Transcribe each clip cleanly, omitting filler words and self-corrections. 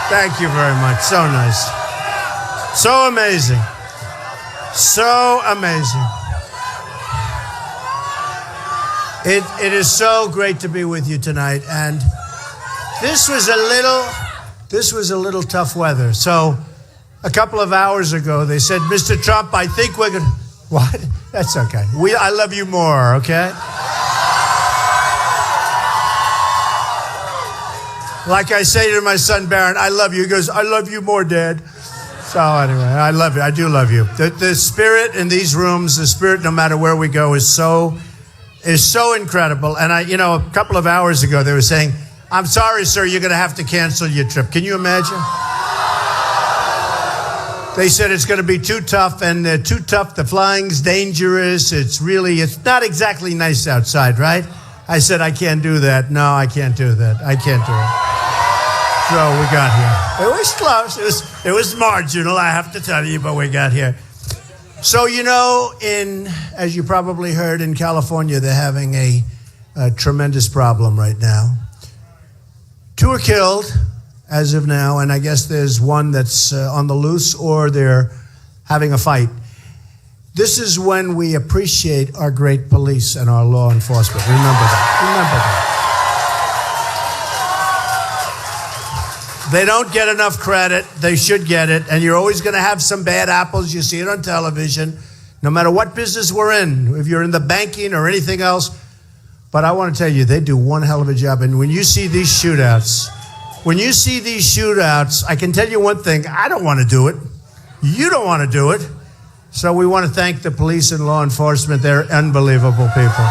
Thank you very much. So nice. So amazing. So amazing. It is so great to be with you tonight. And this was a little tough weather. So a couple of hours ago, they said, Mr. Trump, I think we're going to... What? That's okay. I love you more, okay? Like I say to my son, Barron, I love you. He goes, I love you more, Dad. So anyway, I love you. I do love you. The spirit in these rooms, the spirit no matter where we go is so incredible. And a couple of hours ago, they were saying, I'm sorry, sir, you're going to have to cancel your trip. Can you imagine? They said it's going to be too tough, and too tough. The flying's dangerous. It's not exactly nice outside, right? I said, I can't do that. No, I can't do that. I can't do it. So we got here. It was close. It was marginal, I have to tell you, but we got here. So, as you probably heard, in California, they're having a tremendous problem right now. 2 are killed as of now, and I guess there's one that's on the loose, or they're having a fight. This is when we appreciate our great police and our law enforcement. Remember that. They don't get enough credit. They should get it. And you're always going to have some bad apples. You see it on television, no matter what business we're in, if you're in the banking or anything else. But I want to tell you, they do one hell of a job. And when you see these shootouts, I can tell you one thing. I don't want to do it. You don't want to do it. So we want to thank the police and law enforcement. They're unbelievable people.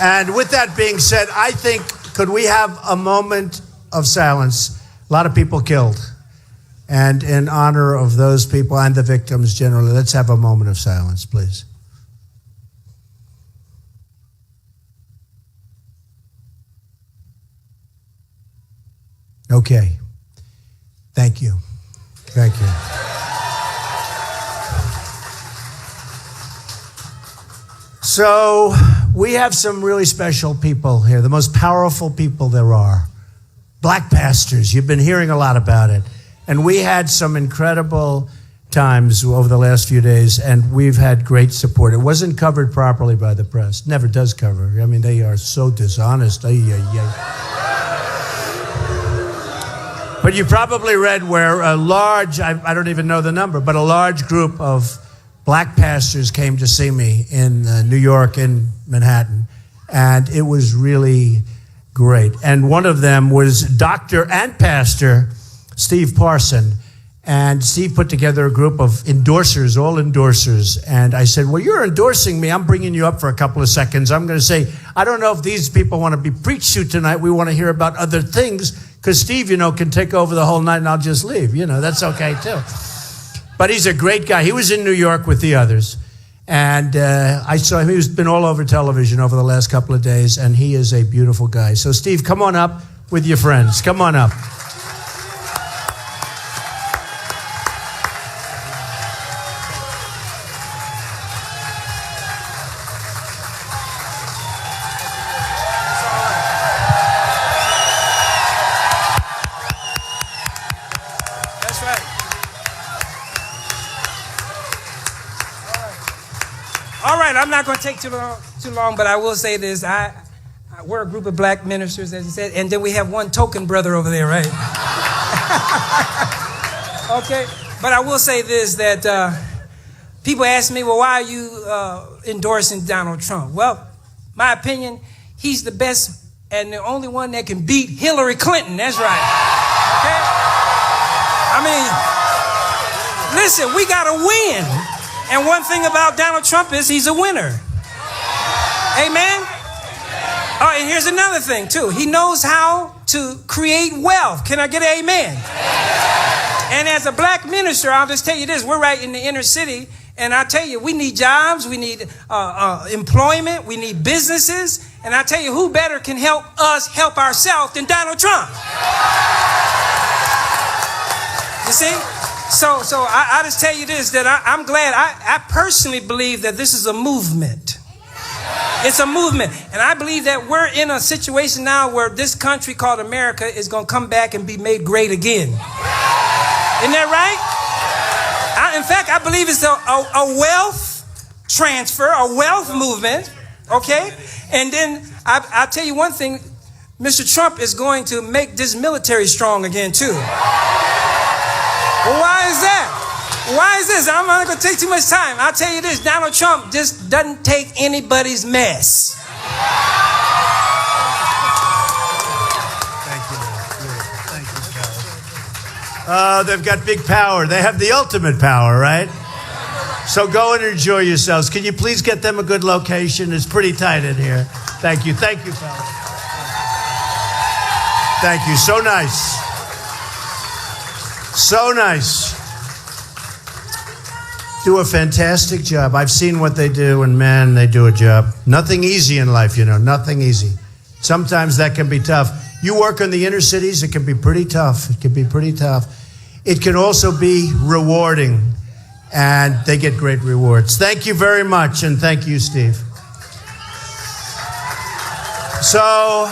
And with that being said, I think, could we have a moment of silence? A lot of people killed. And in honor of those people and the victims generally, let's have a moment of silence, please. Okay. Thank you. Thank you. So we have some really special people here, the most powerful people there are. Black pastors, you've been hearing a lot about it. And we had some incredible times over the last few days, and we've had great support. It wasn't covered properly by the press. Never does cover. I mean, they are so dishonest. But you probably read where a large, I don't even know the number, but a large group of black pastors came to see me in New York, in Manhattan. And it was really great. And one of them was Dr. and Pastor Steve Parson. And Steve put together a group of endorsers, all endorsers. And I said, well, you're endorsing me. I'm bringing you up for a couple of seconds. I'm going to say, I don't know if these people want to be preached to tonight. We want to hear about other things. Because Steve, can take over the whole night and I'll just leave. That's okay too. But he's a great guy. He was in New York with the others. And I saw him. He's been all over television over the last couple of days. And he is a beautiful guy. So Steve, come on up with your friends. Come on up. I'm not going to take too long, but I will say this. We're a group of black ministers, as you said, and then we have one token brother over there, right? Okay, but I will say this, that people ask me, well, why are you endorsing Donald Trump? Well, my opinion, he's the best and the only one that can beat Hillary Clinton. That's right. Okay? I mean, listen, we got to win. And one thing about Donald Trump is he's a winner. Amen? Oh, and here's another thing, too. He knows how to create wealth. Can I get an amen? And as a black minister, I'll just tell you this. We're right in the inner city. And I tell you, we need jobs. We need employment. We need businesses. And I tell you, who better can help us help ourselves than Donald Trump? You see? So I just tell you this, that I'm glad. I personally believe that this is a movement. It's a movement. And I believe that we're in a situation now where this country called America is going to come back and be made great again. Isn't that right? In fact, I believe it's a wealth transfer, a wealth movement. Okay? And then I'll tell you one thing. Mr. Trump is going to make this military strong again, too. Well, why is that? Why is this? I'm not going to take too much time. I'll tell you this. Donald Trump just doesn't take anybody's mess. Thank you. Thank you, fellas. They've got big power. They have the ultimate power, right? So go and enjoy yourselves. Can you please get them a good location? It's pretty tight in here. Thank you. Thank you, fellas. Thank you. So nice. So nice. Do a fantastic job. I've seen what they do, and man, they do a job. Nothing easy in life, you know, nothing easy. Sometimes that can be tough. You work in the inner cities, it can be pretty tough. It can be pretty tough. It can also be rewarding, and they get great rewards. Thank you very much, and thank you, Steve. So,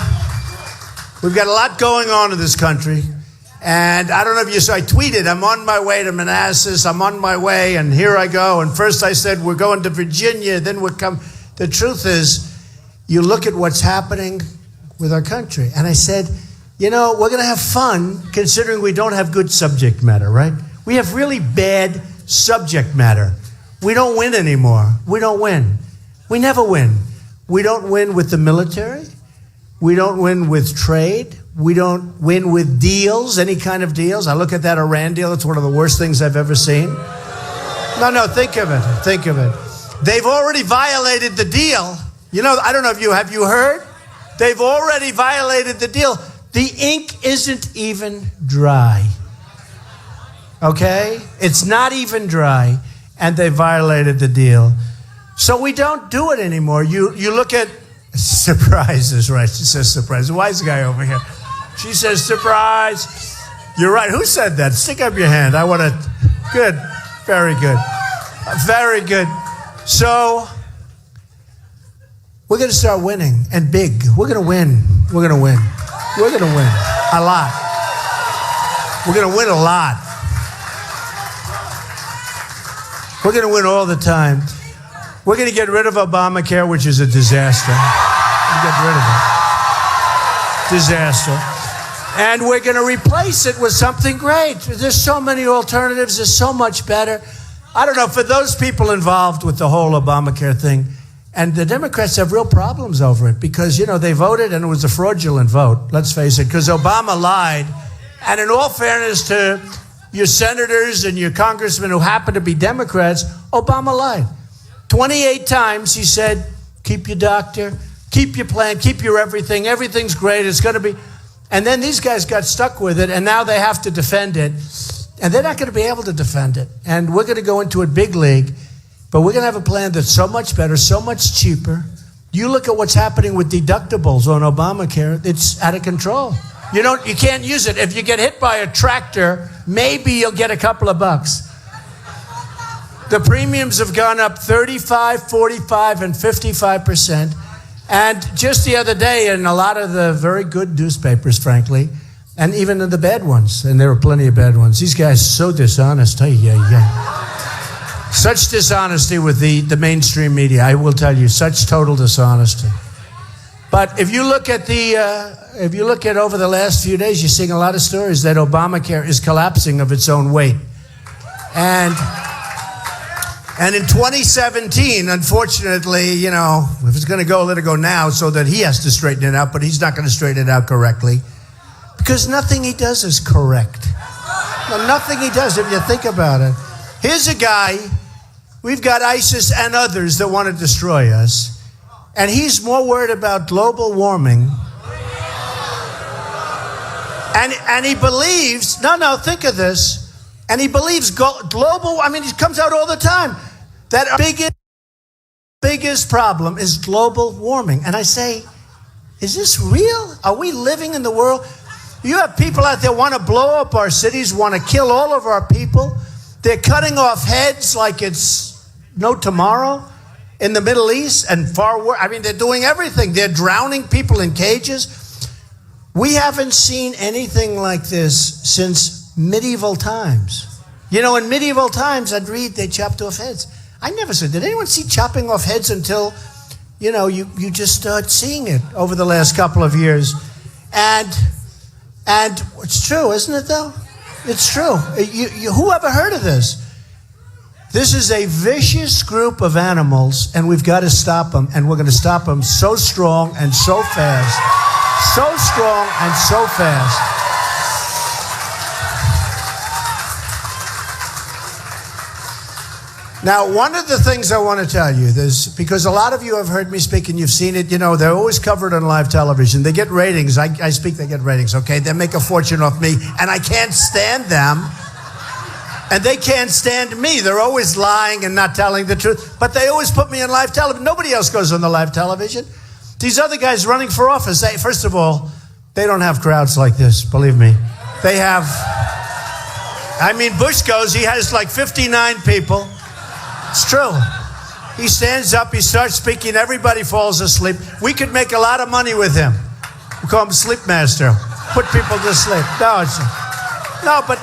we've got a lot going on in this country. And I don't know if you saw, I tweeted, I'm on my way to Manassas, I'm on my way, and here I go. And first I said, we're going to Virginia, then we'll come. The truth is, you look at what's happening with our country. And I said, you know, we're going to have fun considering we don't have good subject matter, right? We have really bad subject matter. We don't win anymore. We don't win. We never win. We don't win with the military. We don't win with trade. We don't win with deals, any kind of deals. I look at that Iran deal. It's one of the worst things I've ever seen. No, think of it. Think of it. They've already violated the deal. You know, I don't know if have you heard? They've already violated the deal. The ink isn't even dry. Okay? It's not even dry, and they violated the deal. So we don't do it anymore. You look at surprises, right? She says surprise. Wise guy over here. She says surprise. You're right. Who said that? Stick up your hand. I want to. Good. Very good. Very good. So we're going to start winning, and big. We're going to win. We're going to win. We're going to win a lot. We're going to win a lot. We're going to win all the time. We're going to get rid of Obamacare, which is a disaster. Get rid of it. Disaster. And we're going to replace it with something great. There's so many alternatives. There's so much better. I don't know, for those people involved with the whole Obamacare thing, and the Democrats have real problems over it because, you know, they voted and it was a fraudulent vote, let's face it, because Obama lied. And in all fairness to your senators and your congressmen who happen to be Democrats, Obama lied. 28 times he said, keep your doctor, keep your plan, keep your everything. Everything's great. It's going to be. And then these guys got stuck with it, and now they have to defend it. And they're not going to be able to defend it. And we're going to go into a big league, but we're going to have a plan that's so much better, so much cheaper. You look at what's happening with deductibles on Obamacare, it's out of control. You can't use it. If you get hit by a tractor, maybe you'll get a couple of bucks. The premiums have gone up 35, 45, and 55%. And just the other day, in a lot of the very good newspapers, frankly, and even in the bad ones, and there were plenty of bad ones, these guys are so dishonest. Such dishonesty with the mainstream media, I will tell you, such total dishonesty. But if you look at over the last few days, you're seeing a lot of stories that Obamacare is collapsing of its own weight. And in 2017, unfortunately, you know, if it's going to go, let it go now so that he has to straighten it out, but he's not going to straighten it out correctly because nothing he does is correct. No, nothing he does, if you think about it. Here's a guy, we've got ISIS and others that want to destroy us, and he's more worried about global warming. And he believes, think of this, and he believes global, it comes out all the time, that our biggest problem is global warming. And I say, is this real? Are we living in the world? You have people out there want to blow up our cities, want to kill all of our people. They're cutting off heads like it's no tomorrow. in the Middle East and far worse. I mean, they're doing everything. They're drowning people in cages. We haven't seen anything like this since medieval times. You know, in medieval times, I'd read they chopped off heads. I never said, did anyone see chopping off heads until, you know, you just start seeing it over the last couple of years. And it's true, isn't it, though? It's true. Who ever heard of this? This is a vicious group of animals, and we've got to stop them, and we're going to stop them so strong and so fast. So strong and so fast. Now, one of the things I want to tell you is, because a lot of you have heard me speak and you've seen it, you know, they're always covered on live television. They get ratings. I speak, they get ratings, okay? They make a fortune off me, and I can't stand them, and they can't stand me. They're always lying and not telling the truth, but they always put me on live television. Nobody else goes on the live television. These other guys running for office, first of all, they don't have crowds like this, believe me. They have, I mean, Bush goes, he has like 59 people. It's true. He stands up, he starts speaking, everybody falls asleep. We could make a lot of money with him. We call him Sleep Master. Put people to sleep.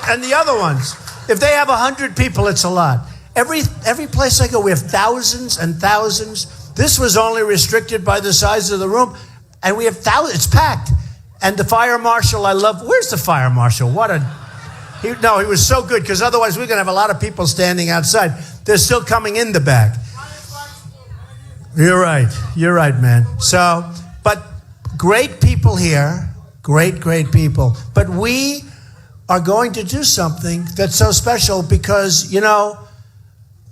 And the other ones, if they have 100 people, it's a lot. Every place I go, we have thousands and thousands. This was only restricted by the size of the room, and we have thousands. It's packed. And the fire marshal, I love. Where's the fire marshal? He was so good, because otherwise we're going to have a lot of people standing outside. They're still coming in the back. You're right, man. So, but great people here, great people. But we are going to do something that's so special because, you know,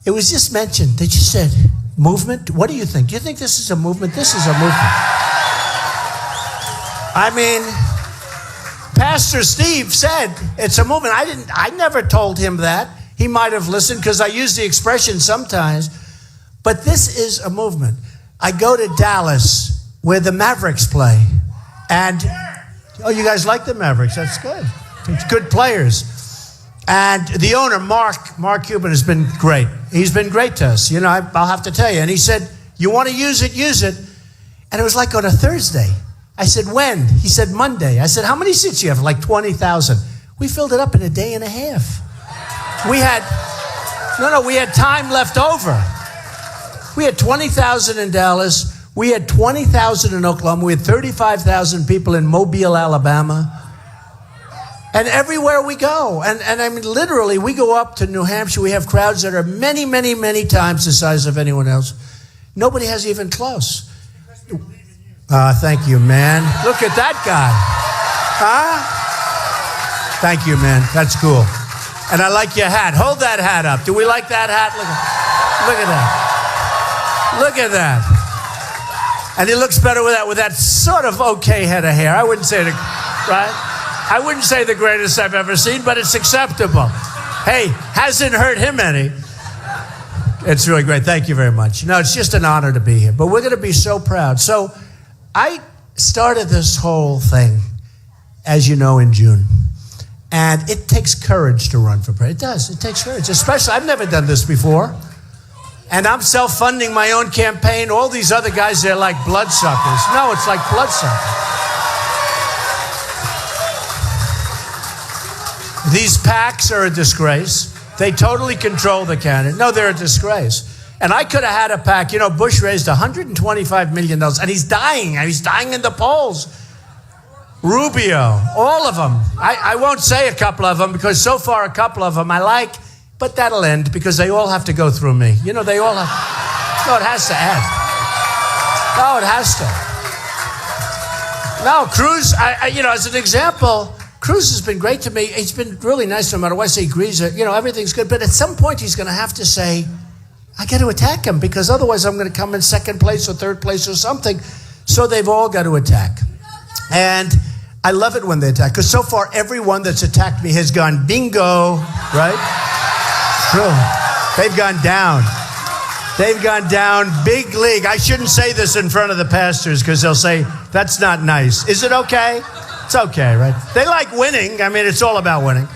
it was just mentioned. They just said, movement? What do you think? Do you think this is a movement? This is a movement. I mean, Pastor Steve said it's a movement. I never told him that. He might have listened because I use the expression sometimes. But this is a movement. I go to Dallas where the Mavericks play. And, you guys like the Mavericks? That's good. It's good players. And the owner, Mark Cuban, has been great. He's been great to us. You know, I'll have to tell you. And he said, you want to use it, use it. And it was like on a Thursday. I said, when? He said, Monday. I said, how many seats do you have? Like 20,000. We filled it up in a day and a half. We had time left over. We had 20,000 in Dallas. We had 20,000 in Oklahoma. We had 35,000 people in Mobile, Alabama. And everywhere we go. And I mean, literally, we go up to New Hampshire. We have crowds that are many, many, many times the size of anyone else. Nobody has even close. Thank you, man. Look at that guy. Huh? Thank you, man. That's cool. And I like your hat. Hold that hat up. Do we like that hat? Look at that. Look at that. And he looks better with that sort of okay head of hair. I wouldn't say I wouldn't say the greatest I've ever seen, but it's acceptable. Hey, hasn't hurt him any. It's really great. Thank you very much. No, it's just an honor to be here. But we're going to be so proud. So I started this whole thing, as you know, in June. And it takes courage to run for president. It does. It takes courage. Especially, I've never done this before. And I'm self-funding my own campaign. All these other guys, they're like bloodsuckers. No, it's like bloodsuckers. These PACs are a disgrace. They totally control the candidate. No, they're a disgrace. And I could have had a PAC. You know, Bush raised $125 million, and he's dying. He's dying in the polls. Rubio, all of them. I won't say a couple of them because so far a couple of them I like, but that'll end because they all have to go through me. You know, they all have. No, it has to end. No, it has to. No, Cruz, as an example, Cruz has been great to me. He's been really nice no matter what I say. He agrees that, everything's good. But at some point he's going to have to say, I got to attack him because otherwise I'm going to come in second place or third place or something. So they've all got to attack. And I love it when they attack because so far everyone that's attacked me has gone bingo, right? True. They've gone down. They've gone down big league. I shouldn't say this in front of the pastors because they'll say, that's not nice. Is it okay? It's okay, right? They like winning. I mean, it's all about winning.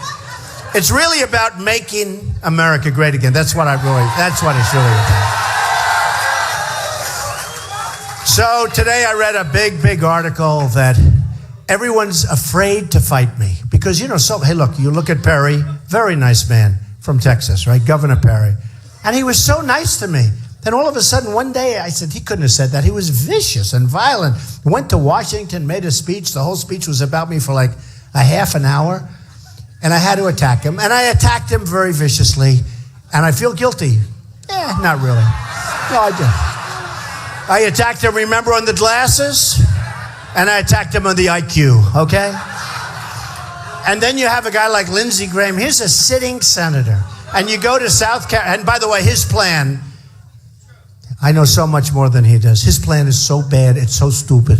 It's really about making America great again. That's what it's really about. So today I read a big article that everyone's afraid to fight me because, hey, look, you look at Perry, very nice man from Texas, right? Governor Perry. And he was so nice to me. Then all of a sudden, one day, I said, he couldn't have said that. He was vicious and violent. Went to Washington, made a speech. The whole speech was about me for like a half an hour. And I had to attack him. And I attacked him very viciously. And I feel guilty. Not really. No, I did. I attacked him, remember, on the glasses? And I attacked him on the IQ, okay? And then you have a guy like Lindsey Graham. He's a sitting senator. And you go to South Carolina. And by the way, his plan, I know so much more than he does. His plan is so bad, it's so stupid.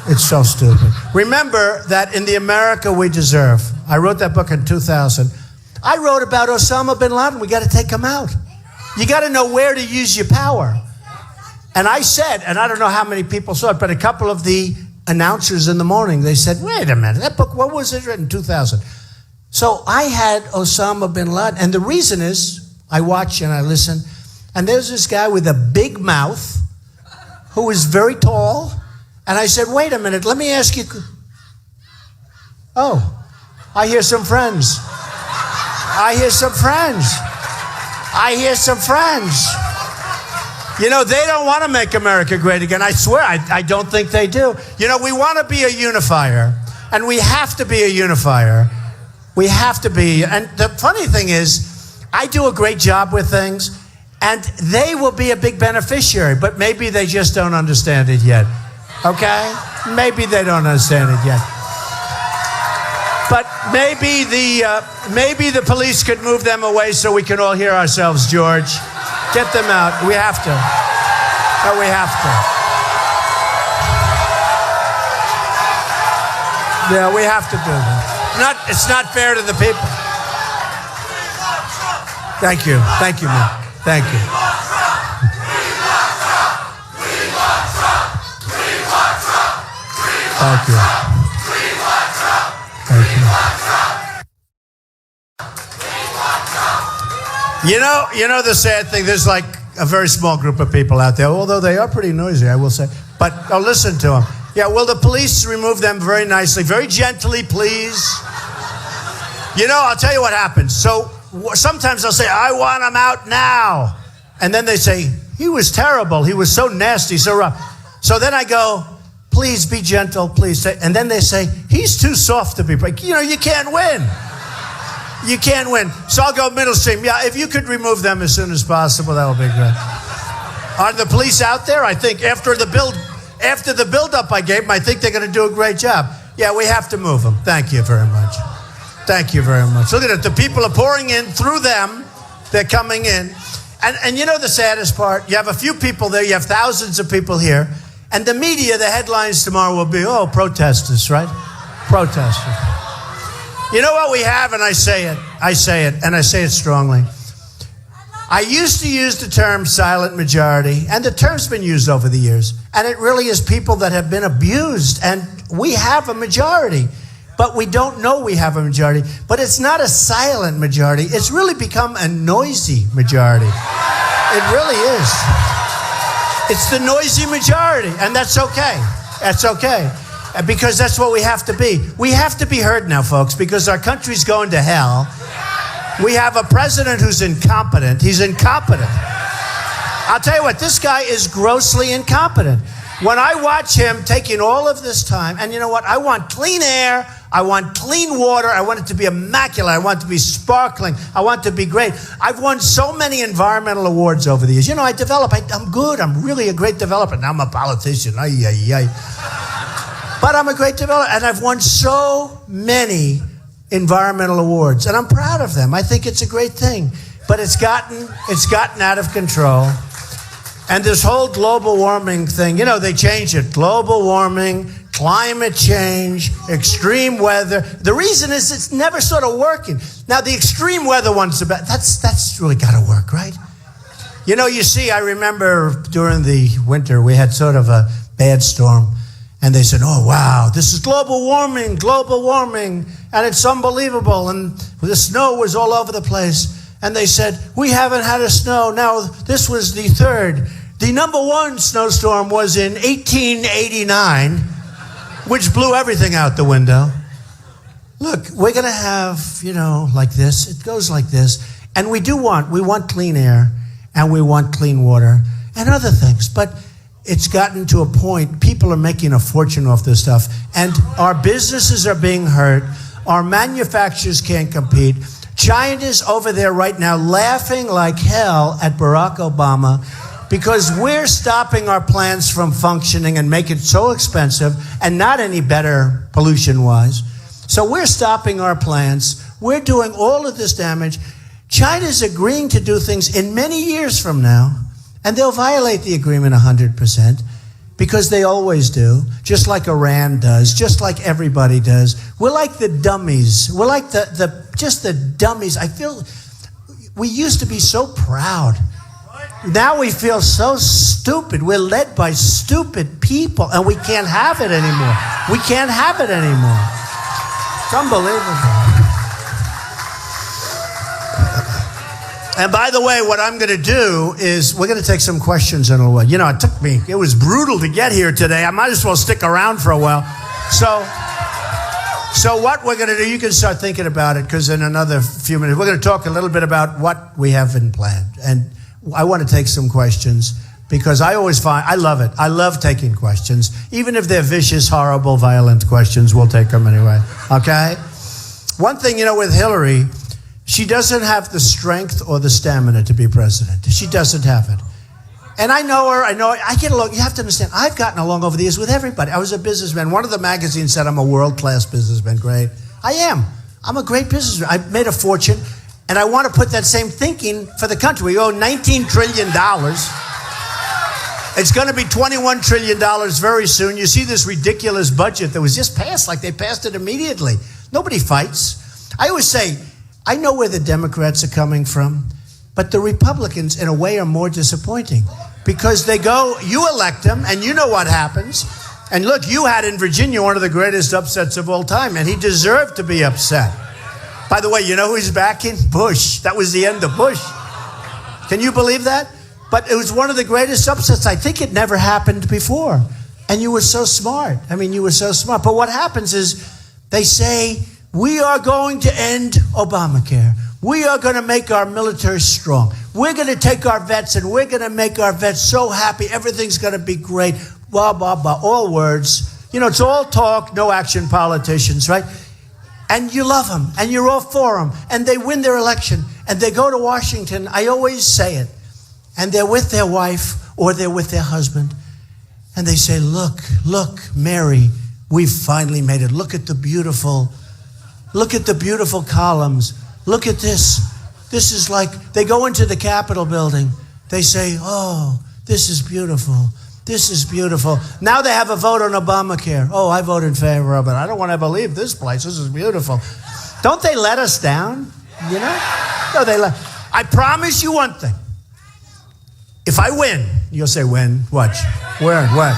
It's so stupid. Remember that in The America We Deserve, I wrote that book in 2000. I wrote about Osama bin Laden. We got to take him out. You got to know where to use your power. And I said, and I don't know how many people saw it, but a couple of the announcers in the morning, they said, wait a minute, that book, what was it written in 2000? So I had Osama bin Laden. And the reason is, I watch and I listen, and there's this guy with a big mouth who is very tall. And I said, wait a minute, let me ask you. Oh, I hear some friends. I hear some friends. I hear some friends. They don't want to make America great again. I swear, I don't think they do. We want to be a unifier, and we have to be a unifier. We have to be. And the funny thing is, I do a great job with things, and they will be a big beneficiary, but maybe they just don't understand it yet. Okay? Maybe they don't understand it yet. But maybe the police could move them away so we can all hear ourselves, George. Get them out. We have to. We have to. Yeah, we have to do that. It's not fair to the people. Thank you. Thank you, man. Thank you. Thank you. Thank you. You know the sad thing, there's like a very small group of people out there, although they are pretty noisy, I will say. But listen to them. Yeah, will the police remove them very nicely, very gently, please? I'll tell you what happens. So sometimes they'll say, I want him out now. And then they say, he was terrible. He was so nasty, so rough. So then I go, please be gentle, please. And then they say, he's too soft to be break. You can't win. You can't win. So I'll go middle stream. Yeah, if you could remove them as soon as possible, that would be great. Are the police out there? I think after the build-up I gave them, I think they're going to do a great job. Yeah, we have to move them. Thank you very much. Thank you very much. Look at it. The people are pouring in through them. They're coming in. And the saddest part? You have a few people there. You have thousands of people here. And the media, the headlines tomorrow will be, protesters, right? Protesters. You know what we have, and I say it, and I say it strongly. I used to use the term silent majority, and the term's been used over the years. And it really is people that have been abused, and we have a majority. But we don't know we have a majority. But it's not a silent majority. It's really become a noisy majority. It really is. It's the noisy majority, and that's okay. That's okay. Because that's what we have to be. We have to be heard now, folks, because our country's going to hell. We have a president who's incompetent. He's incompetent. I'll tell you what, this guy is grossly incompetent. When I watch him taking all of this time, and you know what? I want clean air. I want clean water. I want it to be immaculate. I want it to be sparkling. I want it to be great. I've won so many environmental awards over the years. I'm good. I'm really a great developer. Now I'm a politician. But I'm a great developer, and I've won so many environmental awards, and I'm proud of them. I think it's a great thing. But it's gotten out of control. And this whole global warming thing, they change it. Global warming, climate change, extreme weather. The reason is it's never sort of working. Now, the extreme weather one's about, that's really got to work, right? You see, I remember during the winter, we had sort of a bad storm. And they said, oh, wow, this is global warming, and it's unbelievable. And the snow was all over the place. And they said, we haven't had a snow. Now, this was the The number one snowstorm was in 1889, which blew everything out the window. Look, we're going to have, like this. It goes like this. And we want clean air, and we want clean water, and other things. But it's gotten to a point, people are making a fortune off this stuff, and our businesses are being hurt. Our manufacturers can't compete. China's over there right now laughing like hell at Barack Obama because we're stopping our plants from functioning and make it so expensive and not any better pollution-wise. So we're stopping our plants. We're doing all of this damage. China's agreeing to do things in many years from now, and they'll violate the agreement 100% because they always do, just like Iran does, just like everybody does. We're like the dummies. We're like just the dummies. I feel we used to be so proud. Now we feel so stupid. We're led by stupid people, and we can't have it anymore. We can't have it anymore. It's unbelievable. And by the way, what I'm going to do is we're going to take some questions in a while. It was brutal to get here today. I might as well stick around for a while. So what we're going to do, you can start thinking about it because in another few minutes, we're going to talk a little bit about what we have in plan. And I want to take some questions because I always find, I love it. I love taking questions. Even if they're vicious, horrible, violent questions, we'll take them anyway. Okay? One thing, with Hillary, she doesn't have the strength or the stamina to be president. She doesn't have it. And I know her. I get along. You have to understand, I've gotten along over the years with everybody. I was a businessman. One of the magazines said I'm a world-class businessman. Great. I am. I'm a great businessman. I've made a fortune, and I want to put that same thinking for the country. We owe $19 trillion. It's going to be $21 trillion very soon. You see this ridiculous budget that was just passed, like they passed it immediately. Nobody fights. I always say, I know where the Democrats are coming from, but the Republicans, in a way, are more disappointing because they go, you elect them, and you know what happens. And look, you had in Virginia one of the greatest upsets of all time, and he deserved to be upset. By the way, you know who he's backing? Bush. That was the end of Bush. Can you believe that? But it was one of the greatest upsets. I think it never happened before. And you were so smart. You were so smart. But what happens is they say, we are going to end Obamacare. We are going to make our military strong. We're going to take our vets and we're going to make our vets so happy. Everything's going to be great. Blah, blah, blah. All words. It's all talk, no action politicians, right? And you love them and you're all for them. And they win their election and they go to Washington. I always say it. And they're with their wife or they're with their husband. And they say, look, Mary, we've finally made it. Look at the beautiful columns. Look at this. This is like, they go into the Capitol building. They say, oh, this is beautiful. This is beautiful. Now they have a vote on Obamacare. Oh, I vote in favor of it. I don't want to ever leave this place. This is beautiful. Don't they let us down? No, I promise you one thing. If I win, you'll say, win, watch. Where, what?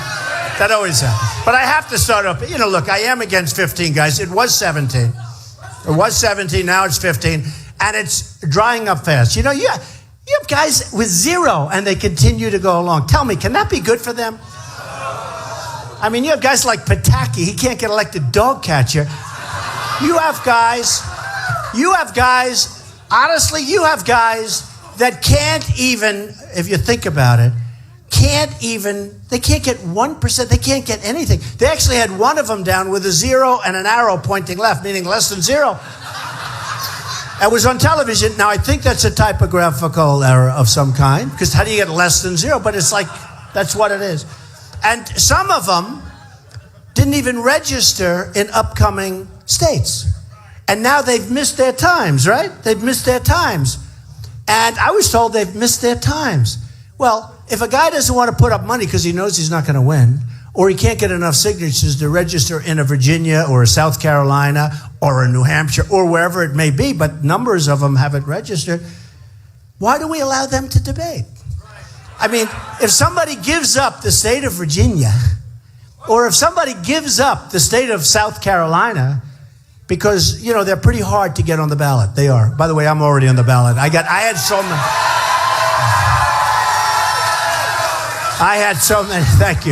That always happens. But I have to start up. Look, I am against 15, guys. It was 17. It was 17, now it's 15, and it's drying up fast. You have guys with zero, and they continue to go along. Tell me, can that be good for them? You have guys like Pataki. He can't get elected dog catcher. You have guys, honestly, you have guys that can't even, if you think about it, they can't get 1%, they can't get anything. They actually had one of them down with a zero and an arrow pointing left, meaning less than zero. It was on television. Now, I think that's a typographical error of some kind, because how do you get less than zero? But it's like, that's what it is. And some of them didn't even register in upcoming states. And now they've missed their times, right? They've missed their times. And I was told they've missed their times. Well, if a guy doesn't want to put up money because he knows he's not going to win, or he can't get enough signatures to register in a Virginia or a South Carolina or a New Hampshire or wherever it may be, but numbers of them haven't registered, why do we allow them to debate? If somebody gives up the state of Virginia, or if somebody gives up the state of South Carolina, because, they're pretty hard to get on the ballot. They are. By the way, I'm already on the ballot. I had so many. I had so many. Thank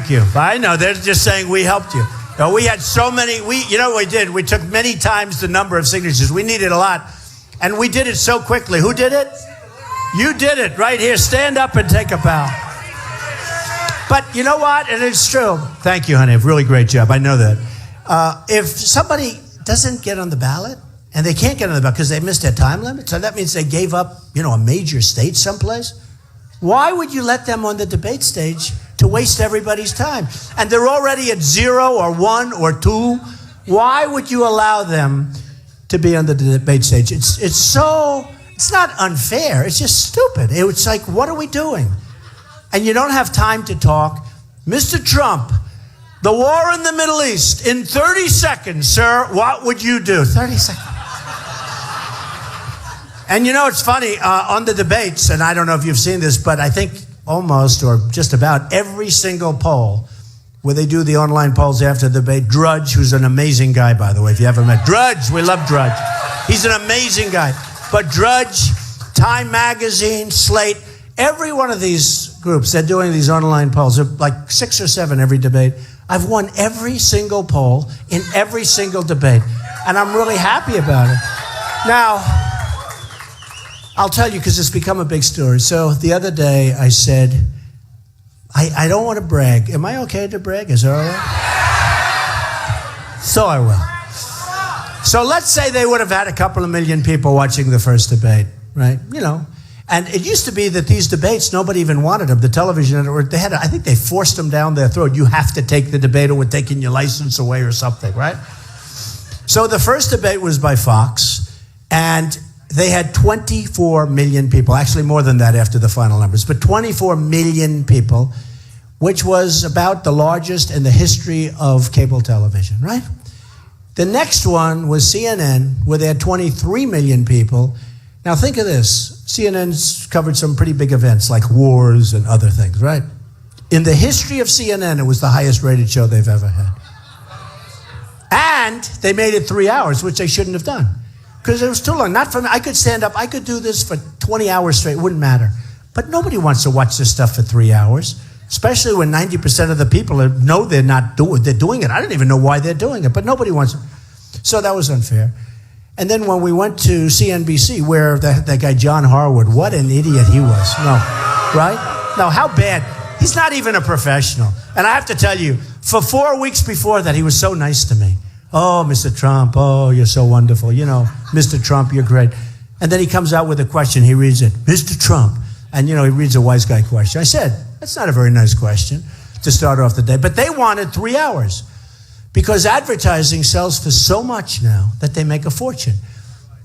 you. I know they're just saying we helped you. No, we had so many. You know what we did? We took many times the number of signatures. We needed a lot, and we did it so quickly. Who did it? You did it right here. Stand up and take a bow. But you know what? And it's true. Thank you, honey. Really great job. I know that. If somebody doesn't get on the ballot, and they can't get on the ballot because they missed their time limit, so that means they gave up, a major state someplace. Why would you let them on the debate stage to waste everybody's time? And they're already at 0 or 1 or 2. Why would you allow them to be on the debate stage? It's not unfair. It's just stupid. It's like, what are we doing? And you don't have time to talk. Mr. Trump, the war in the Middle East, in 30 seconds, sir, what would you do? 30 seconds. And it's funny, on the debates, and I don't know if you've seen this, but I think almost or just about every single poll where they do the online polls after the debate, Drudge, who's an amazing guy, by the way, if you haven't met Drudge, we love Drudge. He's an amazing guy. But Drudge, Time Magazine, Slate, every one of these groups, they're doing these online polls, like 6 or 7 every debate. I've won every single poll in every single debate, and I'm really happy about it. Now, I'll tell you because it's become a big story. So the other day I said, I don't want to brag. Am I okay to brag? Is that all right? So I will. So let's say they would have had a couple of million people watching the first debate, right? And it used to be that these debates, nobody even wanted them. The television network, I think they forced them down their throat. You have to take the debate or we're taking your license away or something, right? So the first debate was by Fox, and they had 24 million people, actually more than that after the final numbers, but 24 million people, which was about the largest in the history of cable television, right? The next one was CNN, where they had 23 million people. Now think of this. CNN's covered some pretty big events like wars and other things, right? In the history of CNN, it was the highest rated show they've ever had. And they made it 3 hours, which they shouldn't have done. Because it was too long. Not for me. I could stand up. I could do this for 20 hours straight. It wouldn't matter. But nobody wants to watch this stuff for 3 hours, especially when 90% of the people know they're doing it. I don't even know why they're doing it, but nobody wants it. So that was unfair. And then when we went to CNBC, where that guy John Harwood, what an idiot he was. No, right? No, how bad. He's not even a professional. And I have to tell you, for 4 weeks before that, he was so nice to me. Oh, Mr. Trump, oh, you're so wonderful. Mr. Trump, you're great. And then he comes out with a question. He reads it, Mr. Trump. And, he reads a wise guy question. I said, that's not a very nice question to start off the day. But they wanted 3 hours because advertising sells for so much now that they make a fortune.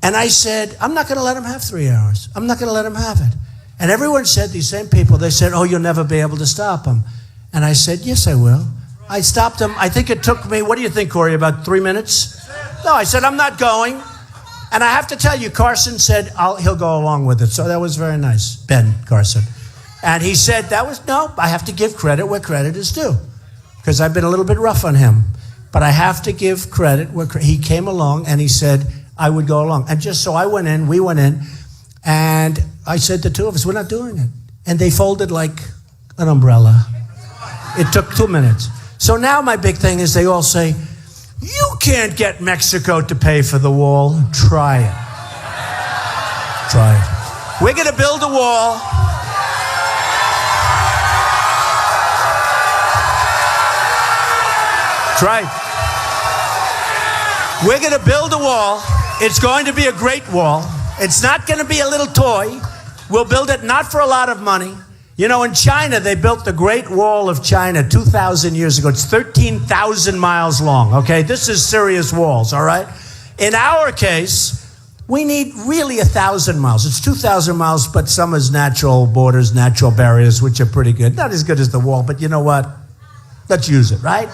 And I said, I'm not going to let them have 3 hours. I'm not going to let them have it. And everyone said, these same people, they said, oh, you'll never be able to stop them. And I said, yes, I will. I stopped him. I think it took me, what do you think, Corey, about 3 minutes? No, I said, I'm not going. And I have to tell you, Carson said he'll go along with it. So that was very nice, Ben Carson. And he said, I have to give credit where credit is due. Because I've been a little bit rough on him. But I have to give credit where he came along and he said I would go along. And just so we went in, and I said the two of us, we're not doing it. And they folded like an umbrella. It took 2 minutes. So now my big thing is they all say, you can't get Mexico to pay for the wall. Try it. Try it. We're going to build a wall. Try it. We're going to build a wall. It's going to be a great wall. It's not going to be a little toy. We'll build it not for a lot of money. In China, they built the Great Wall of China 2,000 years ago. It's 13,000 miles long, okay? This is serious walls, all right? In our case, we need really 1,000 miles. It's 2,000 miles, but some is natural borders, natural barriers, which are pretty good. Not as good as the wall, but you know what? Let's use it, right?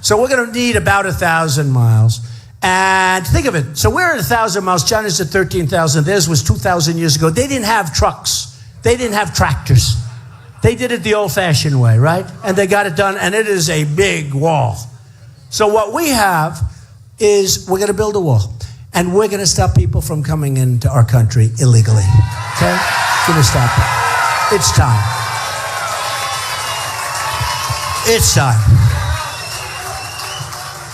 So we're going to need about 1,000 miles. And think of it. So we're at 1,000 miles. China's at 13,000. Theirs was 2,000 years ago. They didn't have trucks. They didn't have tractors. They did it the old-fashioned way, right? And they got it done, and it is a big wall. So what we have is we're going to build a wall, and we're going to stop people from coming into our country illegally, okay? We're going to stop it. It's time. It's time.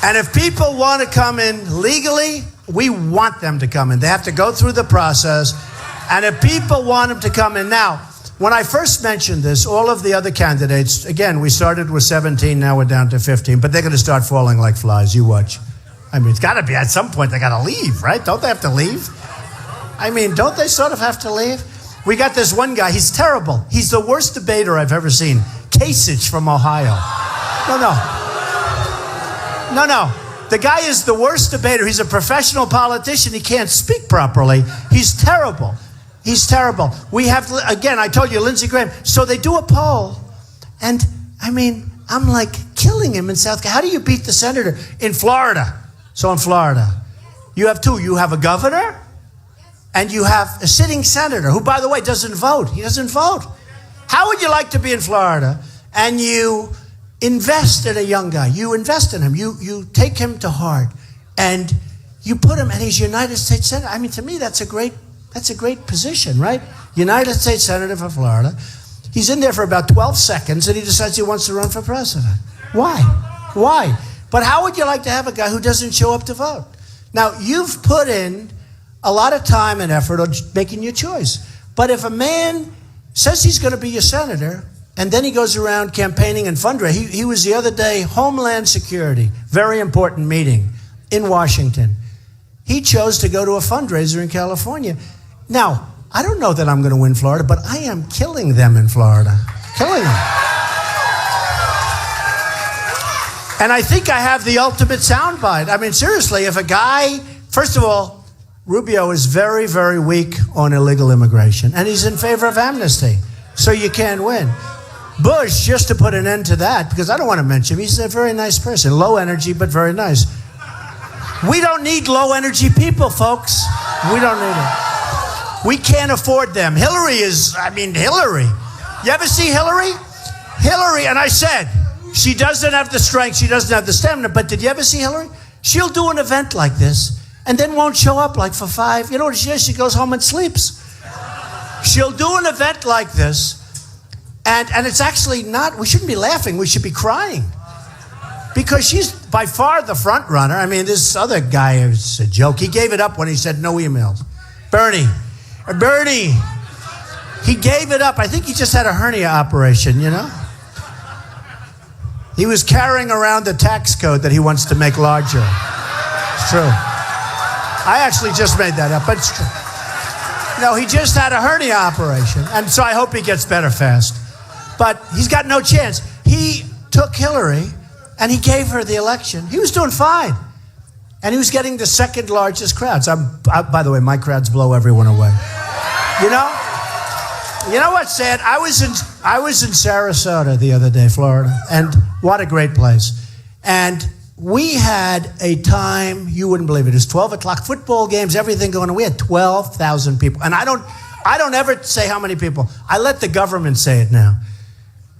And if people want to come in legally, we want them to come in. They have to go through the process. And if people want them to come in now, when I first mentioned this, all of the other candidates, again, we started with 17, now we're down to 15, but they're going to start falling like flies. You watch. I mean, it's got to be at some point they got to leave, right? Don't they have to leave? I mean, don't they sort of have to leave? We got this one guy. He's terrible. He's the worst debater I've ever seen. Kasich from Ohio. No. The guy is the worst debater. He's a professional politician. He can't speak properly. He's terrible. He's terrible. We have, again, I told you, Lindsey Graham. So they do a poll. And, I mean, I'm like killing him in South Carolina. How do you beat the senator? In Florida. So in Florida, you have two. You have a governor and you have a sitting senator who, by the way, doesn't vote. He doesn't vote. How would you like to be in Florida and you invest in a young guy? You invest in him. You take him to heart and you put him, and he's United States Senator. I mean, to me, that's a great position, right? United States Senator for Florida. He's in there for about 12 seconds and he decides he wants to run for president. Why? But how would you like to have a guy who doesn't show up to vote? Now, you've put in a lot of time and effort on making your choice. But if a man says he's going to be your senator, and then he goes around campaigning and fundraising. He was the other day, Homeland Security, very important meeting in Washington. He chose to go to a fundraiser in California. Now, I don't know that I'm going to win Florida, but I am killing them in Florida. Killing them. And I think I have the ultimate soundbite. I mean, seriously, if a guy, first of all, Rubio is very, very weak on illegal immigration, and he's in favor of amnesty, so you can't win. Bush, just to put an end to that, because I don't want to mention him, he's a very nice person, low energy, but very nice. We don't need low energy people, folks. We don't need it. We can't afford them. Hillary. You ever see Hillary? Hillary, and I said, she doesn't have the strength, she doesn't have the stamina, but did you ever see Hillary? She'll do an event like this and then won't show up like for 5. You know what she does? She goes home and sleeps. She'll do an event like this, and it's actually not, we shouldn't be laughing, we should be crying. Because she's by far the front runner. I mean, this other guy is a joke. He gave it up when he said no emails. Bernie, he gave it up. I think he just had a hernia operation, you know? He was carrying around the tax code that he wants to make larger. It's true. I actually just made that up, but it's true. No, he just had a hernia operation, and so I hope he gets better fast. But he's got no chance. He took Hillary, and he gave her the election. He was doing fine, and he was getting the second largest crowds. By the way, my crowds blow everyone away. You know what's sad? I was in Sarasota the other day, Florida, and what a great place. And we had a time, you wouldn't believe it. It was 12 o'clock, football games, everything going on. We had 12,000 people. And I don't ever say how many people. I let the government say it now.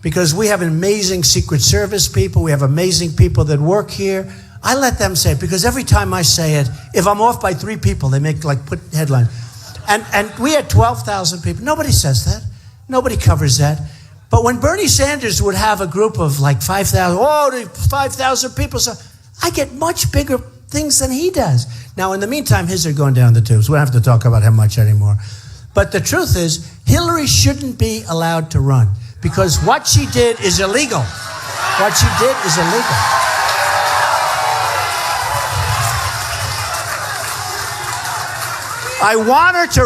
Because we have amazing Secret Service people. We have amazing people that work here. I let them say it because every time I say it, if I'm off by 3 people, they make put headlines. And we had 12,000 people. Nobody says that. Nobody covers that. But when Bernie Sanders would have a group of 5,000, 5,000 people, so I get much bigger things than he does. Now, in the meantime, his are going down the tubes. We don't have to talk about how much anymore. But the truth is, Hillary shouldn't be allowed to run because what she did is illegal. What she did is illegal. I want her to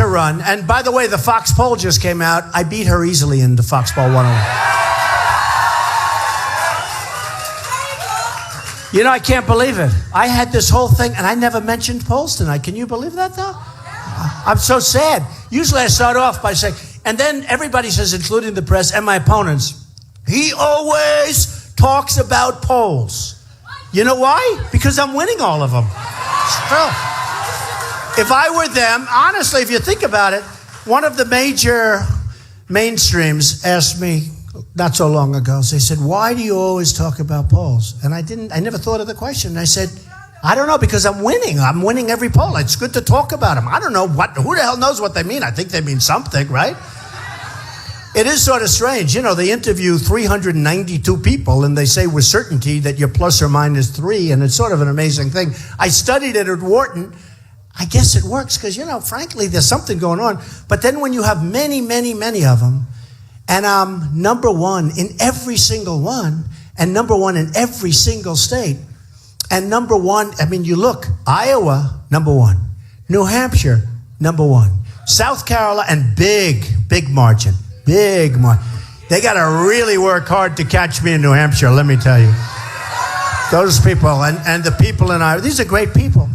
run. And by the way, the Fox poll just came out. I beat her easily in the Fox poll 101. You know, I can't believe it. I had this whole thing, and I never mentioned polls tonight. Can you believe that, though? I'm so sad. Usually I start off by saying, and then everybody says, including the press and my opponents, he always talks about polls. You know why? Because I'm winning all of them. Still. If I were them, honestly, if you think about it, one of the major mainstreams asked me not so long ago, they said, why do you always talk about polls? And I never thought of the question. And I said, I don't know, because I'm winning. I'm winning every poll. It's good to talk about them. I don't know who the hell knows what they mean. I think they mean something, right? It is sort of strange. You know, they interview 392 people and they say with certainty that you're plus or minus 3, and it's sort of an amazing thing. I studied it at Wharton. I guess it works because, you know, frankly, there's something going on. But then when you have many, many, many of them, and I'm number one in every single one, and number one in every single state, and number one, I mean, you look, Iowa, number one, New Hampshire, number one, South Carolina, and big margin. Big margin. They got to really work hard to catch me in New Hampshire, let me tell you. Those people and the people in Iowa, these are great people.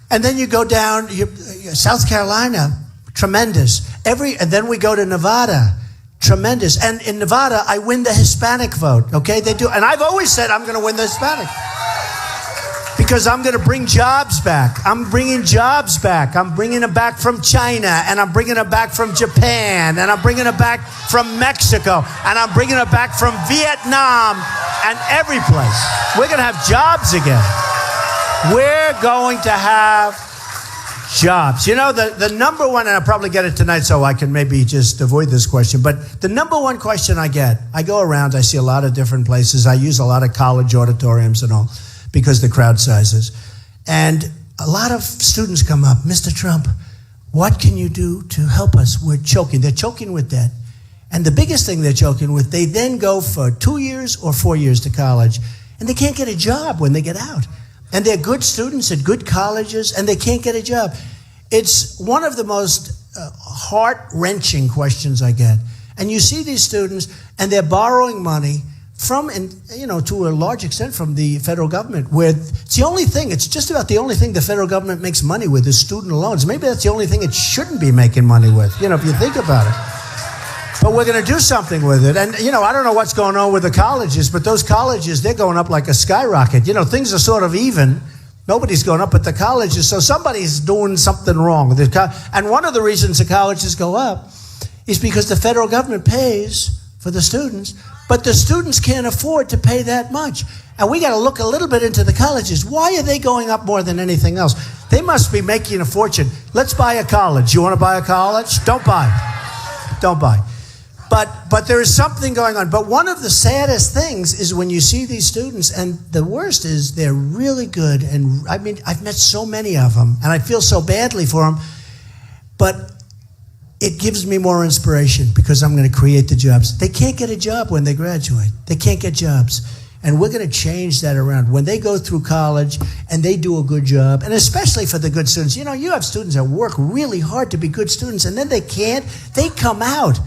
And then you go down, South Carolina, tremendous. And then we go to Nevada, tremendous. And in Nevada, I win the Hispanic vote, okay? They do. And I've always said I'm going to win the Hispanic. Because I'm going to bring jobs back. I'm bringing jobs back. I'm bringing them back from China, and I'm bringing them back from Japan, and I'm bringing them back from Mexico, and I'm bringing them back from Vietnam and every place. We're going to have jobs again. We're going to have jobs. You know, the number one, and I'll probably get it tonight so I can maybe just avoid this question, but the number one question I get, I go around, I see a lot of different places. I use a lot of college auditoriums and all, because the crowd sizes. And a lot of students come up, Mr. Trump, what can you do to help us? We're choking. They're choking with debt. And the biggest thing they're choking with, they then go for 2 years or 4 years to college, and they can't get a job when they get out. And they're good students at good colleges, and they can't get a job. It's one of the most heart-wrenching questions I get. And you see these students, and they're borrowing money from, and you know, to a large extent from the federal government, where it's the only thing, it's just about the only thing the federal government makes money with is student loans. Maybe that's the only thing it shouldn't be making money with, you know, if you think about it. But we're going to do something with it. And, you know, I don't know what's going on with the colleges, but those colleges, they're going up like a skyrocket. You know, things are sort of even. Nobody's going up at the colleges, so somebody's doing something wrong. And one of the reasons the colleges go up is because the federal government pays for the students, but the students can't afford to pay that much. And we got to look a little bit into the colleges. Why are they going up more than anything else? They must be making a fortune. Let's buy a college. You want to buy a college? Don't buy. Don't buy. But there is something going on. But one of the saddest things is when you see these students, and the worst is they're really good. And I mean, I've met so many of them, and I feel so badly for them. But it gives me more inspiration because I'm going to create the jobs. They can't get a job when they graduate. They can't get jobs. And we're going to change that around. When they go through college and they do a good job, and especially for the good students, you know, you have students that work really hard to be good students, and then they can't. They come out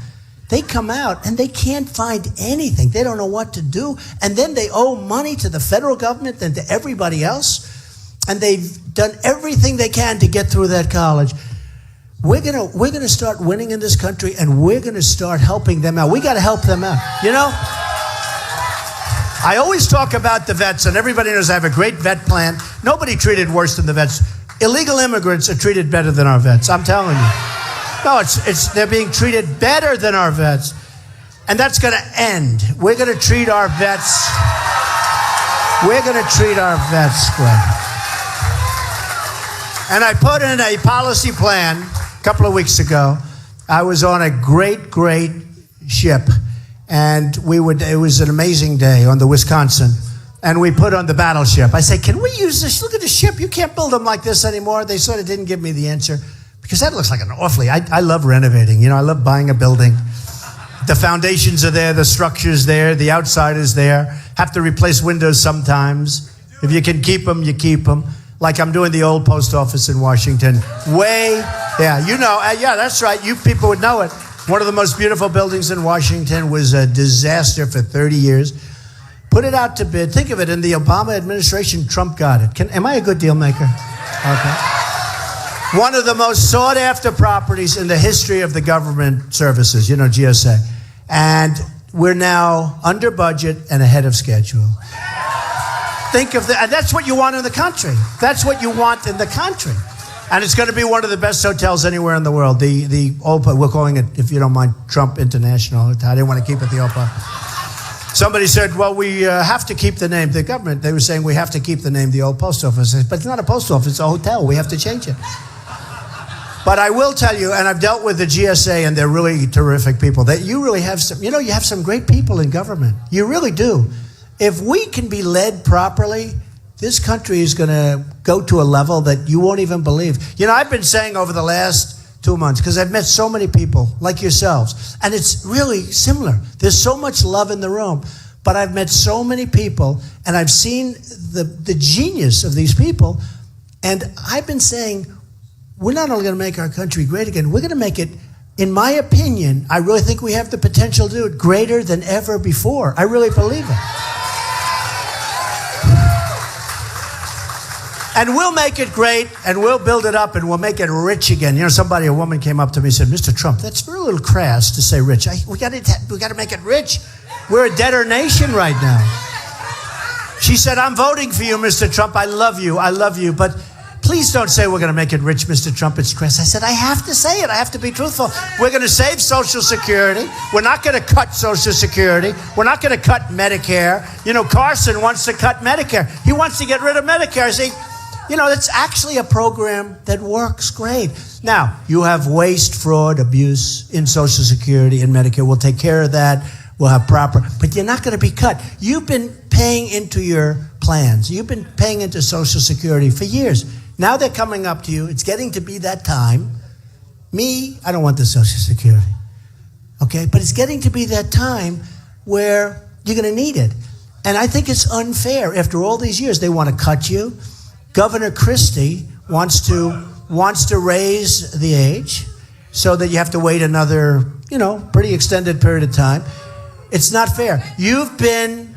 and they can't find anything. They don't know what to do. And then they owe money to the federal government and to everybody else. And they've done everything they can to get through that college. We're gonna start winning in this country, and we're gonna start helping them out. We got to help them out. You know, I always talk about the vets, and everybody knows I have a great vet plan. Nobody treated worse than the vets. Illegal immigrants are treated better than our vets. I'm telling you. No, they're being treated better than our vets, and that's going to end. We're going to treat our vets. We're going to treat our vets well. And I put in a policy plan a couple of weeks ago. I was on a great ship, and it was an amazing day on the Wisconsin, and we put on the battleship. I said, can we use this? Look at the ship. You can't build them like this anymore. They sort of didn't give me the answer. Because that looks like an awfully, I love renovating. You know, I love buying a building. The foundations are there, the structure's there, the outside is there. Have to replace windows sometimes. If you can keep them, you keep them. Like I'm doing the old post office in Washington. You know, yeah, that's right. You people would know it. One of the most beautiful buildings in Washington was a disaster for 30 years. Put it out to bid. Think of it, in the Obama administration, Trump got it. Am I a good deal maker? Okay. One of the most sought-after properties in the history of the government services, you know, GSA. And we're now under budget and ahead of schedule. Think of and that's what you want in the country. That's what you want in the country. And it's going to be one of the best hotels anywhere in the world. The OPA, we're calling it, if you don't mind, Trump International. I didn't want to keep it the OPA. Somebody said, well, we have to keep the name. The government, they were saying we have to keep the name the old post office. But it's not a post office, it's a hotel. We have to change it. But I will tell you, and I've dealt with the GSA, and they're really terrific people, that you really have some, you have some great people in government. You really do. If we can be led properly, this country is going to go to a level that you won't even believe. I've been saying over the last 2 months, because I've met so many people like yourselves, and it's really similar. There's so much love in the room, but I've met so many people, and I've seen the genius of these people, and I've been saying, we're not only going to make our country great again, we're going to make it, in my opinion, I really think we have the potential to do it greater than ever before. I really believe it. And we'll make it great, and we'll build it up, and we'll make it rich again. A woman came up to me and said, Mr. Trump, that's a little crass to say rich. We got to make it rich. We're a debtor nation right now. She said, I'm voting for you, Mr. Trump. I love you, but please don't say we're going to make it rich, Mr. Trump. It's crass. I said, I have to say it. I have to be truthful. We're going to save Social Security. We're not going to cut Social Security. We're not going to cut Medicare. Carson wants to cut Medicare. He wants to get rid of Medicare. I say, it's actually a program that works great. Now, you have waste, fraud, abuse in Social Security and Medicare. We'll take care of that. We'll have proper, but you're not going to be cut. You've been paying into your plans. You've been paying into Social Security for years. Now they're coming up to you. It's getting to be that time. I don't want the Social Security. Okay? But it's getting to be that time where you're going to need it. And I think it's unfair. After all these years, they want to cut you. Governor Christie wants to raise the age so that you have to wait another, pretty extended period of time. It's not fair. You've been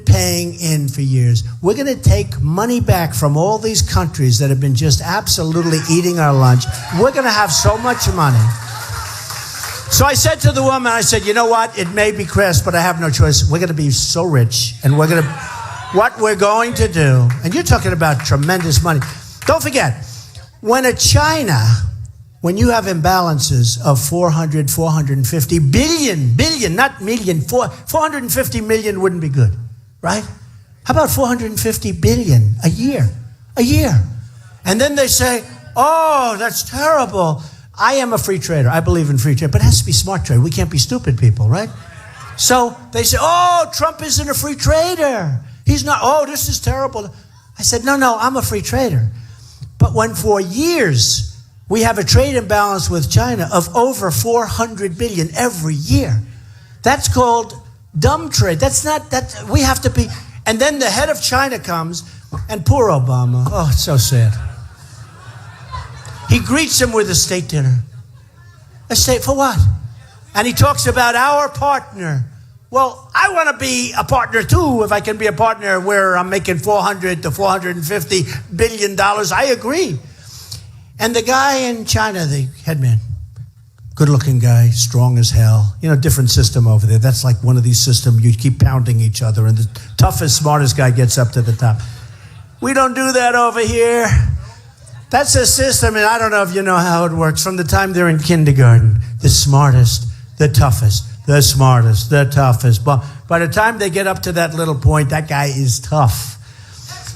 paying in for years. We're going to take money back from all these countries that have been just absolutely eating our lunch. We're going to have so much money. So I said to the woman, you know what? It may be crass, but I have no choice. We're going to be so rich, and what we're going to do, and you're talking about tremendous money. Don't forget, when you have imbalances of 450 billion, not million, 450 million wouldn't be good, right? How about 450 billion a year? And then they say, oh, that's terrible. I am a free trader. I believe in free trade, but it has to be smart trade. We can't be stupid people, right? So they say, oh, Trump isn't a free trader. He's not, oh, this is terrible. I said, no, I'm a free trader. But when for years we have a trade imbalance with China of over 400 billion every year, that's called dumb trade. We have to be. And then the head of China comes, and poor Obama, oh, it's so sad. He greets him with a state dinner. A state, for what? And he talks about our partner. Well, I want to be a partner too. If I can be a partner where I'm making $400 to $450 billion, I agree. And the guy in China, the headman, good-looking guy, strong as hell. Different system over there. That's like one of these systems you keep pounding each other, and the toughest, smartest guy gets up to the top. We don't do that over here. That's a system, and I don't know if you know how it works. From the time they're in kindergarten, the smartest, the toughest. The smartest, the toughest. But by the time they get up to that little point, that guy is tough.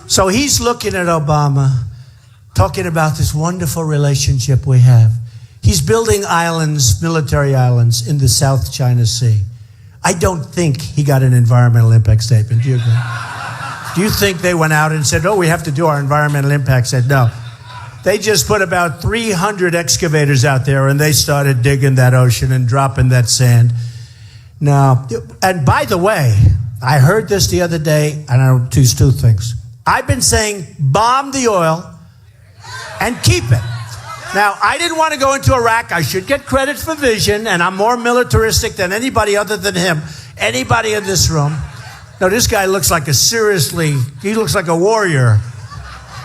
So he's looking at Obama, talking about this wonderful relationship we have. He's building islands, military islands, in the South China Sea. I don't think he got an environmental impact statement. Do you agree? Do you think they went out and said, oh, we have to do our environmental impact statement? No. They just put about 300 excavators out there, and they started digging that ocean and dropping that sand. Now, and by the way, I heard this the other day, and I will choose two things. I've been saying bomb the oil and keep it. Now, I didn't want to go into Iraq. I should get credit for vision, and I'm more militaristic than anybody other than him, anybody in this room. Now, this guy looks like he looks like a warrior.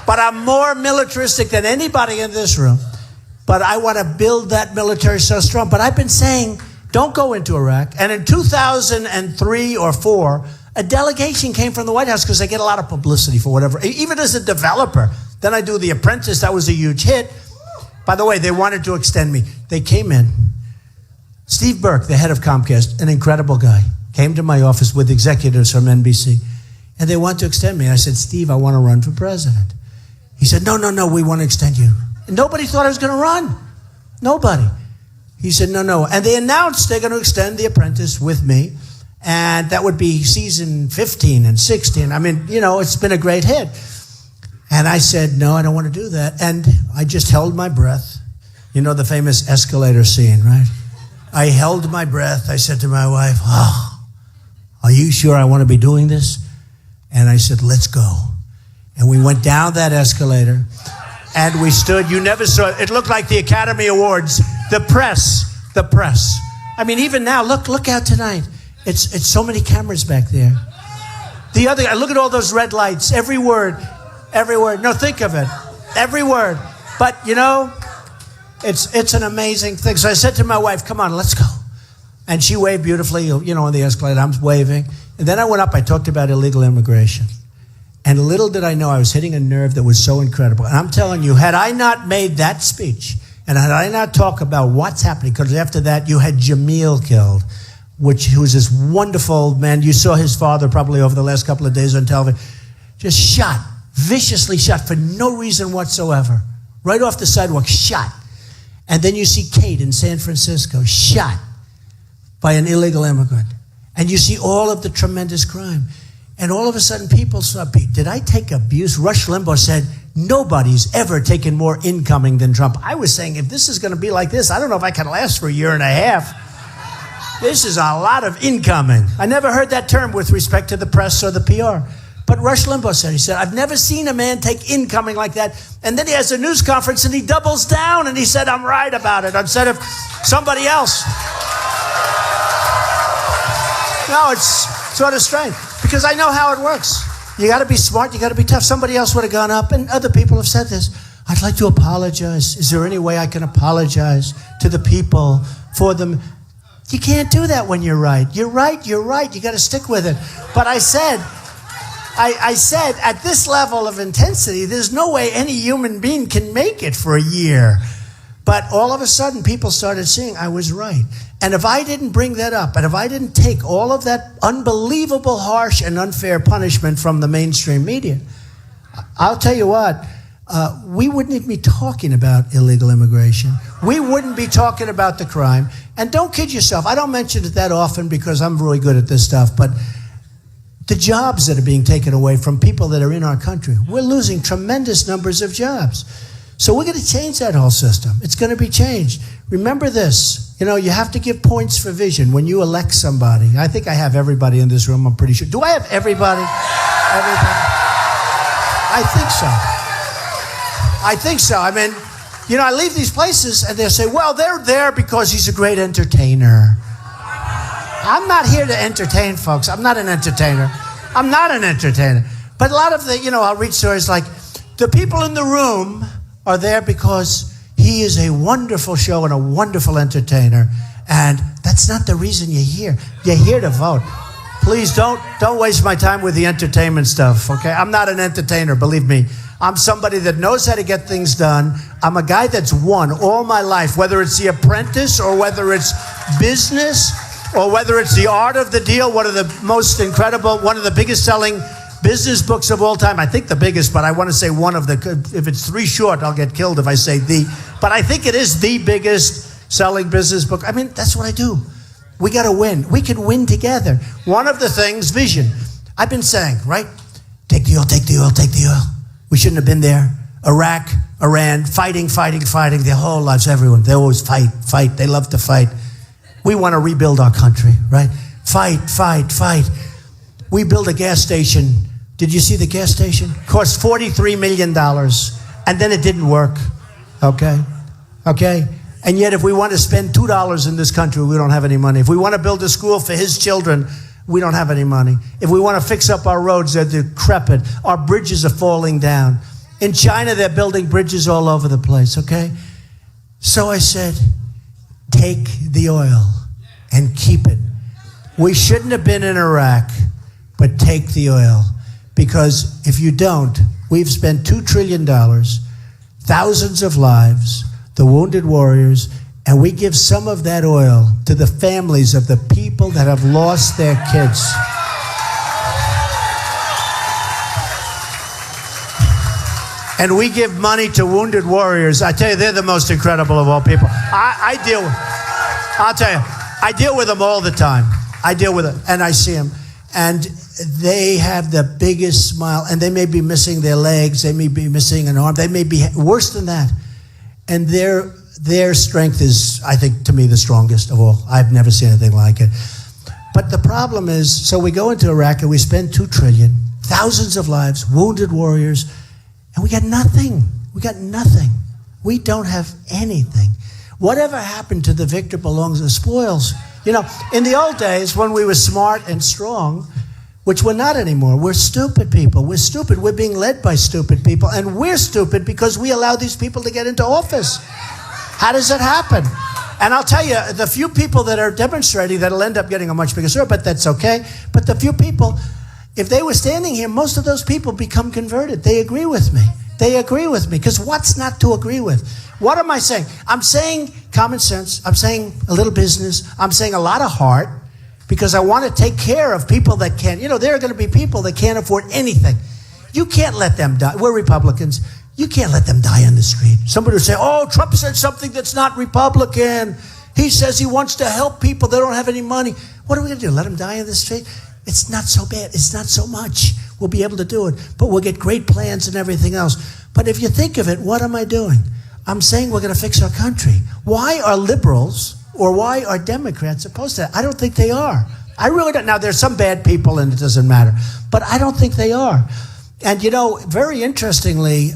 But I'm more militaristic than anybody in this room. But I want to build that military so strong. But I've been saying, don't go into Iraq. And in 2003 or 4, a delegation came from the White House because they get a lot of publicity for whatever. Even as a developer. Then I do The Apprentice. That was a huge hit. By the way, they wanted to extend me. They came in. Steve Burke, the head of Comcast, an incredible guy, came to my office with executives from NBC. And they want to extend me. I said, Steve, I want to run for president. He said, no, we want to extend you. And nobody thought I was going to run. Nobody. He said, no. And they announced they're going to extend The Apprentice with me. And that would be season 15 and 16. I mean, it's been a great hit. And I said, no, I don't want to do that. And I just held my breath. You know the famous escalator scene, right? I held my breath. I said to my wife, are you sure I want to be doing this? And I said, let's go. And we went down that escalator. And we stood. You never saw it. It looked like the Academy Awards. The press. I mean, even now, look out tonight. It's so many cameras back there. Look at all those red lights. Every word. No, think of it. Every word. But, it's an amazing thing. So I said to my wife, come on, let's go. And she waved beautifully, on the escalator. I'm waving. And then I went up. I talked about illegal immigration. And little did I know I was hitting a nerve that was so incredible. And I'm telling you, had I not made that speech, and had I not talked about what's happening, because after that you had Jamil killed, who was this wonderful man. You saw his father probably over the last couple of days on television. Just shot, viciously shot for no reason whatsoever. Right off the sidewalk, shot. And then you see Kate in San Francisco, shot by an illegal immigrant. And you see all of the tremendous crime. And all of a sudden people saw, did I take abuse? Rush Limbaugh said, nobody's ever taken more incoming than Trump. I was saying, if this is going to be like this, I don't know if I can last for a year and a half. This is a lot of incoming. I never heard that term with respect to the press or the PR. But Rush Limbaugh said, I've never seen a man take incoming like that. And then he has a news conference and he doubles down and he said, I'm right about it, instead of somebody else. No, it's sort of strange. Because I know how it works. You got to be smart. You got to be tough. Somebody else would have gone up, and other people have said this. I'd like to apologize. Is there any way I can apologize to the people for them? You can't do that when you're right. You're right. You got to stick with it. But I said, at this level of intensity, there's no way any human being can make it for a year. But all of a sudden, people started seeing I was right. And if I didn't bring that up, and if I didn't take all of that unbelievable, harsh, and unfair punishment from the mainstream media, I'll tell you what, we wouldn't be talking about illegal immigration. We wouldn't be talking about the crime. And don't kid yourself. I don't mention it that often because I'm really good at this stuff. But the jobs that are being taken away from people that are in our country, we're losing tremendous numbers of jobs. So we're going to change that whole system. It's going to be changed. Remember this. You have to give points for vision when you elect somebody. I think I have everybody in this room, I'm pretty sure. Do I have everybody? Everybody? I think so. I mean, I leave these places and they'll say, well, they're there because he's a great entertainer. I'm not here to entertain, folks. I'm not an entertainer. But a lot of I'll read stories like, the people in the room are there because he is a wonderful show and a wonderful entertainer. And that's not the reason you're here. You're here to vote. Please don't waste my time with the entertainment stuff, okay? I'm not an entertainer, believe me. I'm somebody that knows how to get things done. I'm a guy that's won all my life, whether it's The Apprentice or whether it's business or whether it's The Art of the Deal, one of the biggest selling business books of all time. I think the biggest, but I want to say one of the, if it's three short, I'll get killed if I say the, but I think it is the biggest selling business book. I mean, that's what I do. We got to win. We can win together. One of the things, vision. I've been saying, right? Take the oil, take the oil, take the oil. We shouldn't have been there. Iraq, Iran, fighting their whole lives, everyone. They always fight. They love to fight. We want to rebuild our country, right? Fight. We built a gas station. Did you see the gas station? Cost $43 million. And then it didn't work. Okay? And yet if we want to spend $2 in this country, we don't have any money. If we want to build a school for his children, we don't have any money. If we want to fix up our roads, they're decrepit. Our bridges are falling down. In China, they're building bridges all over the place, okay? So I said, take the oil and keep it. We shouldn't have been in Iraq, but take the oil. Because if you don't, we've spent $2 trillion, thousands of lives, the wounded warriors, and we give some of that oil to the families of the people that have lost their kids. and we give money to wounded warriors. I tell you, they're the most incredible of all people. I deal with them all the time. I deal with them, and I see them. And they have the biggest smile, and they may be missing their legs, they may be missing an arm, they may be worse than that. And their strength is, I think, to me, the strongest of all. I've never seen anything like it. But the problem is, so we go into Iraq and we spend $2 trillion, thousands of lives, wounded warriors, and we got nothing. We got nothing. We don't have anything. Whatever happened to the victor belongs to the spoils. You know, in the old days when we were smart and strong, which we're not anymore, we're stupid people. We're stupid. We're being led by stupid people. And we're stupid because we allow these people to get into office. How does that happen? And I'll tell you, the few people that are demonstrating, that'll end up getting a much bigger sword, but that's okay. But the few people, if they were standing here, most of those people become converted. They agree with me. They agree with me. Because what's not to agree with? What am I saying? I'm saying common sense. I'm saying a little business. I'm saying a lot of heart, because I want to take care of people that can't. You know, there are going to be people that can't afford anything. You can't let them die. We're Republicans. You can't let them die on the street. Somebody will say, oh, Trump said something that's not Republican. He says he wants to help people. They don't have any money. What are we going to do? Let them die on the street? It's not so bad. It's not so much. We'll be able to do it. But we'll get great plans and everything else. But if you think of it, what am I doing? I'm saying we're going to fix our country. Why are liberals or why are Democrats opposed to that? I don't think they are. I really don't. Now, there's some bad people and it doesn't matter. But I don't think they are. And, you know, very interestingly,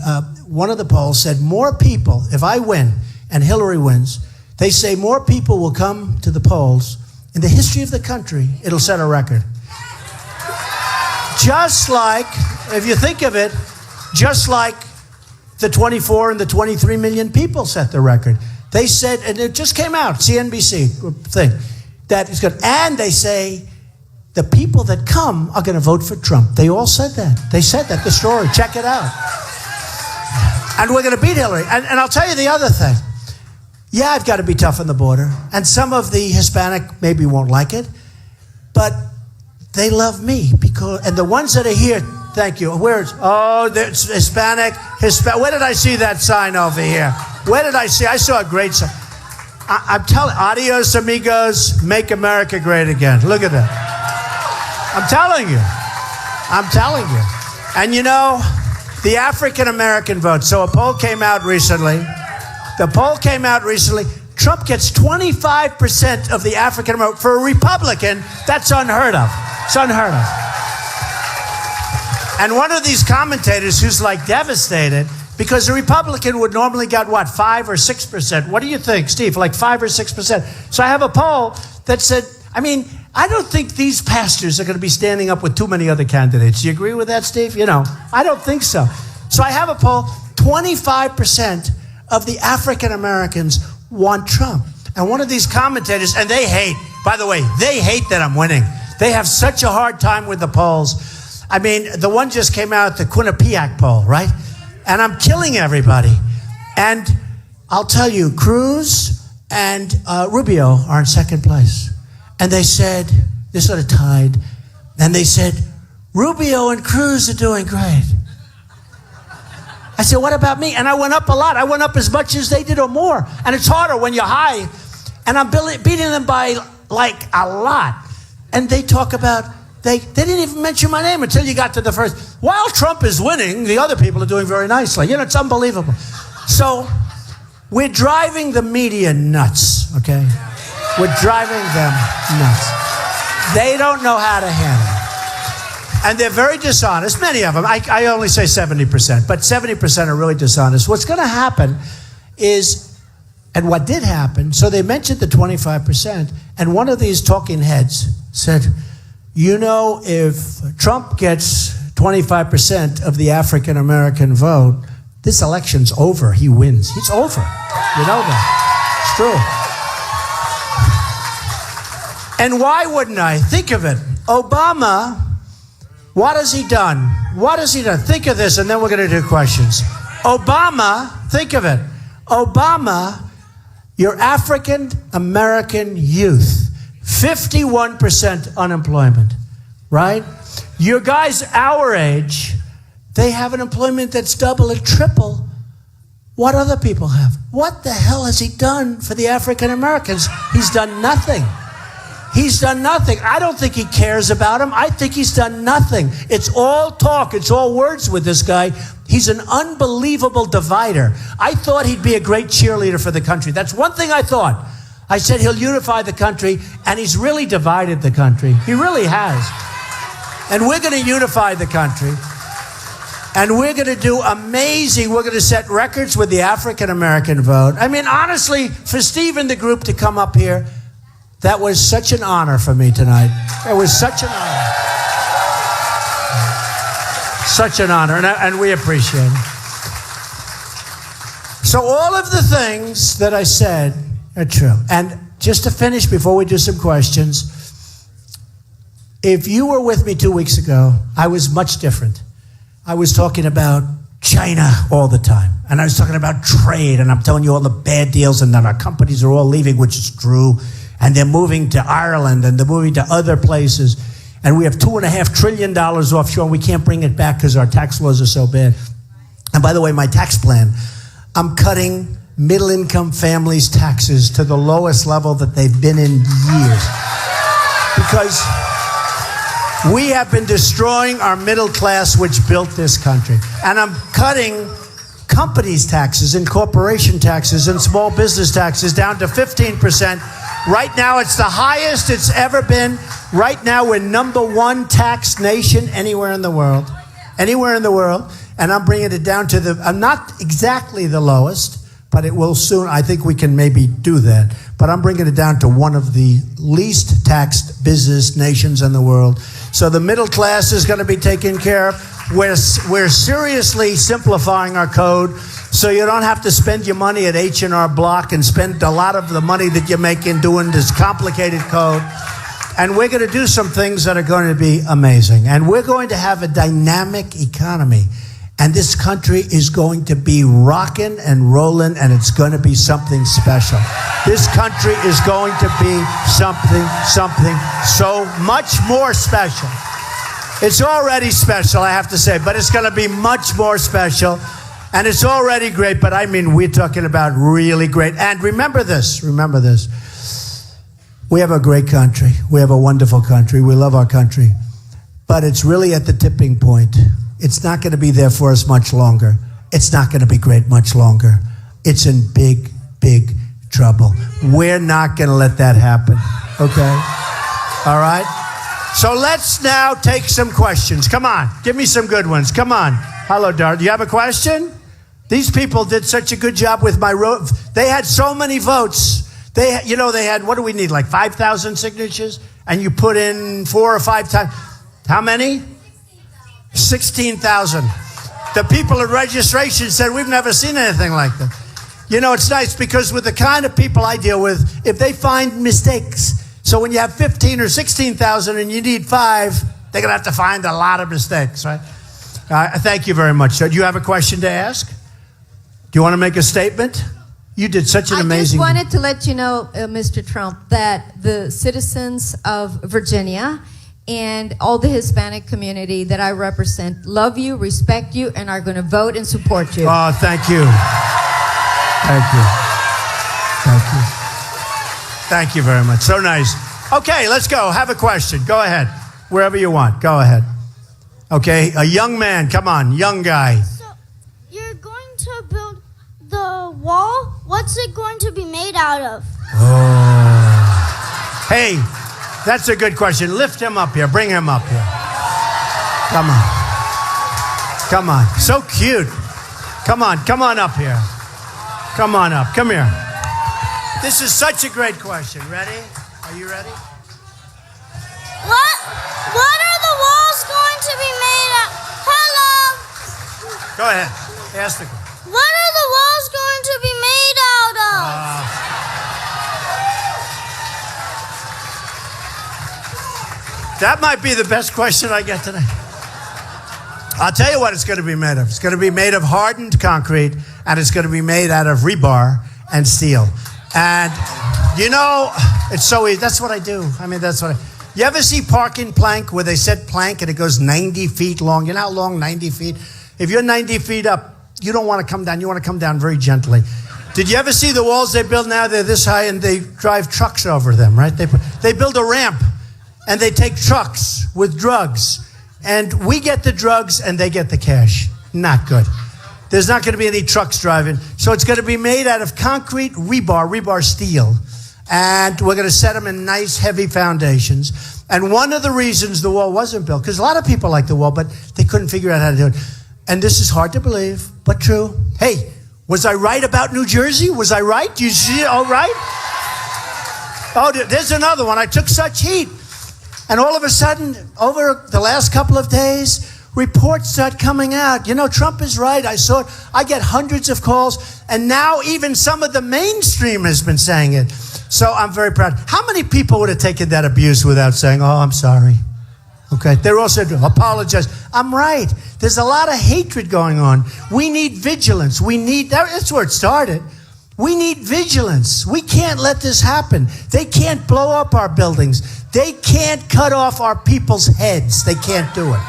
one of the polls said more people, if I win and Hillary wins, they say more people will come to the polls. In the history of the country, it'll set a record. Just like, if you think of it, just like the 24 and the 23 million people set the record. They said, and it just came out, CNBC thing, that is good. And they say the people that come are going to vote for Trump. They all said that. They said that, the story. Check it out. And we're going to beat Hillary. And I'll tell you the other thing. Yeah, I've got to be tough on the border. And some of the Hispanic maybe won't like it. But they love me because, and the ones that are here, thank you. Where's, oh, there's Hispanic. Where did I see that sign over here? Where did I see? I saw a great sign. I'm telling, adios amigos, make America great again. Look at that. I'm telling you. I'm telling you. And you know, the African American vote. So a poll came out recently. Trump gets 25% of the African American. For a Republican, that's unheard of. It's unheard of. And one of these commentators who's like devastated, because a Republican would normally get, what, 5 or 6%? What do you think, Steve? Like 5 or 6%. So I have a poll that said, I mean, I don't think these pastors are going to be standing up with too many other candidates. Do you agree with that, Steve? You know, I don't think so. So I have a poll, 25% of the African Americans want Trump. And one of these commentators, and they hate, by the way, they hate that I'm winning. They have such a hard time with the polls. I mean, the one just came out, the Quinnipiac poll, right? And I'm killing everybody. And I'll tell you, Cruz and Rubio are in second place. And they said, they're sort of tied. And they said, Rubio and Cruz are doing great. I said, what about me? And I went up a lot. I went up as much as they did or more. And it's harder when you're high. And I'm beating them by like a lot. And they talk about, they didn't even mention my name until you got to the first. While Trump is winning, the other people are doing very nicely. You know, it's unbelievable. So we're driving the media nuts, okay? We're driving them nuts. They don't know how to handle it. And they're very dishonest, many of them. I only say 70%, but 70% are really dishonest. What's going to happen is, and what did happen, so they mentioned the 25%, and one of these talking heads said, you know, if Trump gets 25% of the African American vote, this election's over. He wins. It's over. You know that. It's true. And why wouldn't I? Think of it. Obama, what has he done? What has he done? Think of this, and then we're going to do questions. Obama, think of it. Obama, your African American youth, 51% unemployment, right? Your guys our age, They have an employment that's double and triple what other people have. What the hell has he done for the African Americans? He's done nothing. He's done nothing. I don't think he cares about him. I think he's done nothing. It's all talk. It's all words with this guy. He's an unbelievable divider. I thought he'd be a great cheerleader for the country. That's one thing I thought. I said he'll unify the country, and he's really divided the country. He really has. And we're going to unify the country. And we're going to do amazing. We're going to set records with the African American vote. I mean, honestly, for Steve and the group to come up here, that was such an honor for me tonight. It was such an honor. Such an honor, and we appreciate it. So all of the things that I said are true. And just to finish before we do some questions, if you were with me 2 weeks ago, I was much different. I was talking about China all the time. And I was talking about trade, and I'm telling you all the bad deals, and that our companies are all leaving, which is true. And they're moving to Ireland, and they're moving to other places. And we have $2.5 trillion offshore, and we can't bring it back because our tax laws are so bad. And by the way, my tax plan, I'm cutting middle-income families' taxes to the lowest level that they've been in years. Because we have been destroying our middle class, which built this country. And I'm cutting companies' taxes and corporation taxes and small business taxes down to 15%. Right now, it's the highest it's ever been. Right now, we're #1 taxed nation anywhere in the world. Anywhere in the world. And I'm bringing it down to I'm not exactly the lowest, but it will soon. I think we can maybe do that. But I'm bringing it down to one of the least taxed business nations in the world. So the middle class is going to be taken care of. We're seriously simplifying our code, so you don't have to spend your money at H&R Block and spend a lot of the money that you're making doing this complicated code. And we're going to do some things that are going to be amazing. And we're going to have a dynamic economy. And this country is going to be rocking and rolling, and it's going to be something special. This country is going to be something so much more special. It's already special, I have to say, but it's going to be much more special. And it's already great, but I mean, we're talking about really great. And remember this. We have a great country. We have a wonderful country. We love our country. But it's really at the tipping point. It's not going to be there for us much longer. It's not going to be great much longer. It's in big, big trouble. We're not going to let that happen. Okay? All right? So let's now take some questions. Come on. Give me some good ones. Come on. Hello, Dar. Do you have a question? These people did such a good job with my They had so many votes. They had, what do we need, like 5,000 signatures? And you put in 4 or 5 times. How many? 16,000. The people at registration said, we've never seen anything like that. You know, it's nice because with the kind of people I deal with, if they find mistakes, so when you have 15 or 16,000 and you need 5, they're going to have to find a lot of mistakes, right? Thank you very much. So do you have a question to ask? Do you want to make a statement? You did such an amazing... I just wanted to let you know, Mr. Trump, that the citizens of Virginia and all the Hispanic community that I represent love you, respect you, and are going to vote and support you. Oh, thank you. Thank you. Thank you. Thank you very much. So nice. Okay, let's go. Have a question. Go ahead. Wherever you want. Go ahead. Okay, a young man. Come on, young guy. So, you're going to build the wall? What's it going to be made out of? Oh. Hey, that's a good question. Lift him up here. Bring him up here. Come on. Come on. So cute. Come on. Come on up here. Come on up. Come here. This is such a great question. Ready? Are you ready? What are the walls going to be made of? Hello? Go ahead. Ask the question. What are the walls going to be made out of? That might be the best question I get today. I'll tell you what it's going to be made of. It's going to be made of hardened concrete, and it's going to be made out of rebar and steel. And, you know, it's so easy. That's what I do. I mean, that's what You ever see parking plank where they set plank and it goes 90 feet long? You know how long 90 feet? If you're 90 feet up, you don't want to come down. You want to come down very gently. Did you ever see the walls they build now? They're this high and they drive trucks over them, right? They build a ramp and they take trucks with drugs. And we get the drugs and they get the cash. Not good. There's not going to be any trucks driving. So it's going to be made out of concrete rebar steel. And we're going to set them in nice, heavy foundations. And one of the reasons the wall wasn't built, because a lot of people like the wall, but they couldn't figure out how to do it. And this is hard to believe, but true. Hey, was I right about New Jersey? Was I right? Do you see it all right? Oh, there's another one. I took such heat. And all of a sudden, over the last couple of days, reports start coming out. You know, Trump is right. I saw it. I get hundreds of calls. And now even some of the mainstream has been saying it. So I'm very proud. How many people would have taken that abuse without saying, oh, I'm sorry? Okay, they're all said, apologize. I'm right. There's a lot of hatred going on. We need vigilance. That's where it started. We need vigilance. We can't let this happen. They can't blow up our buildings. They can't cut off our people's heads. They can't do it.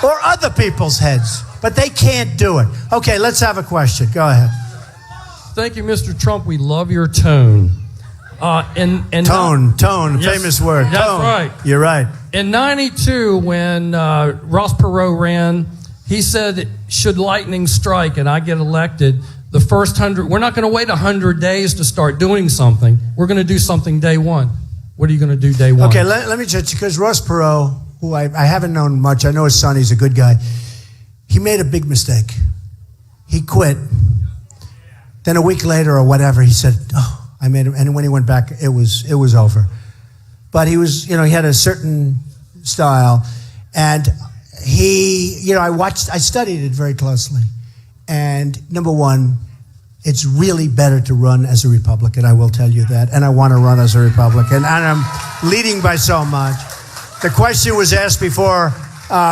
Or other people's heads. But they can't do it. Okay, let's have a question. Go ahead. Thank you, Mr. Trump. We love your tone. Tone, yes, famous word. That's tone. Right. You're right. In 92, when Ross Perot ran, he said, should lightning strike and I get elected, the first 100, we're not going to wait 100 days to start doing something. We're going to do something day one. What are you going to do day one? Okay, let me judge, because Ross Perot, who I haven't known much, I know his son, he's a good guy. He made a big mistake. He quit. Then a week later or whatever, he said, oh, I made him, and when he went back, it was over. But he was, he had a certain style, and I studied it very closely. And number one, it's really better to run as a Republican, I will tell you that, and I want to run as a Republican, and I'm leading by so much. The question was asked before,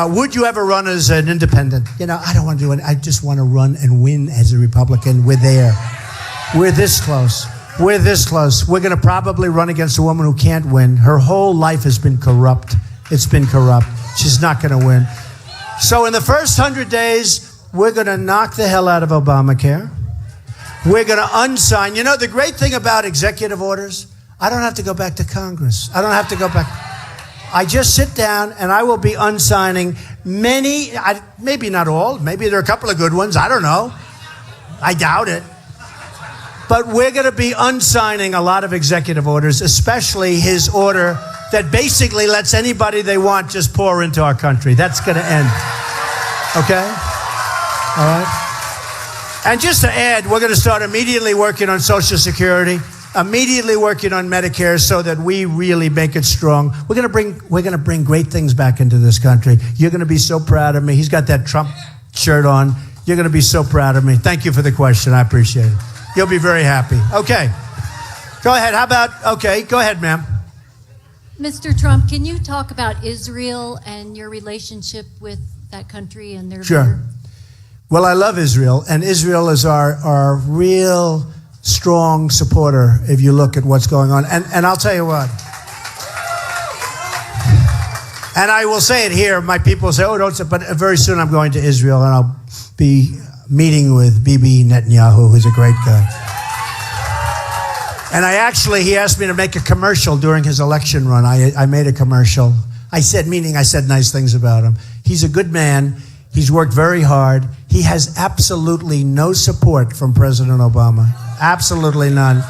would you ever run as an independent? I don't want to do it. I just want to run and win as a Republican. We're there. We're this close. We're this close. We're going to probably run against a woman who can't win. Her whole life has been corrupt. It's been corrupt. She's not going to win. So in the first 100 days, we're going to knock the hell out of Obamacare. We're going to unsign. The great thing about executive orders, I don't have to go back to Congress. I don't have to go back. I just sit down and I will be unsigning many, maybe not all, maybe there are a couple of good ones. I don't know. I doubt it. But we're going to be unsigning a lot of executive orders, especially his order that basically lets anybody they want just pour into our country. That's going to end. Okay? All right? And just to add, we're going to start immediately working on Social Security, immediately working on Medicare so that we really make it strong. We're going to bring great things back into this country. You're going to be so proud of me. He's got that Trump shirt on. You're going to be so proud of me. Thank you for the question. I appreciate it. You'll be very happy. Okay. Go ahead. Go ahead, ma'am. Mr. Trump, can you talk about Israel and your relationship with that country and their Sure. leader? Well, I love Israel, and Israel is our real strong supporter if you look at what's going on. And I'll tell you what. And I will say it here. My people say, oh, don't say, but very soon I'm going to Israel, and I'll be meeting with Bibi Netanyahu, who's a great guy. And he asked me to make a commercial during his election run. I made a commercial. I said nice things about him. He's a good man. He's worked very hard. He has absolutely no support from President Obama. Absolutely none.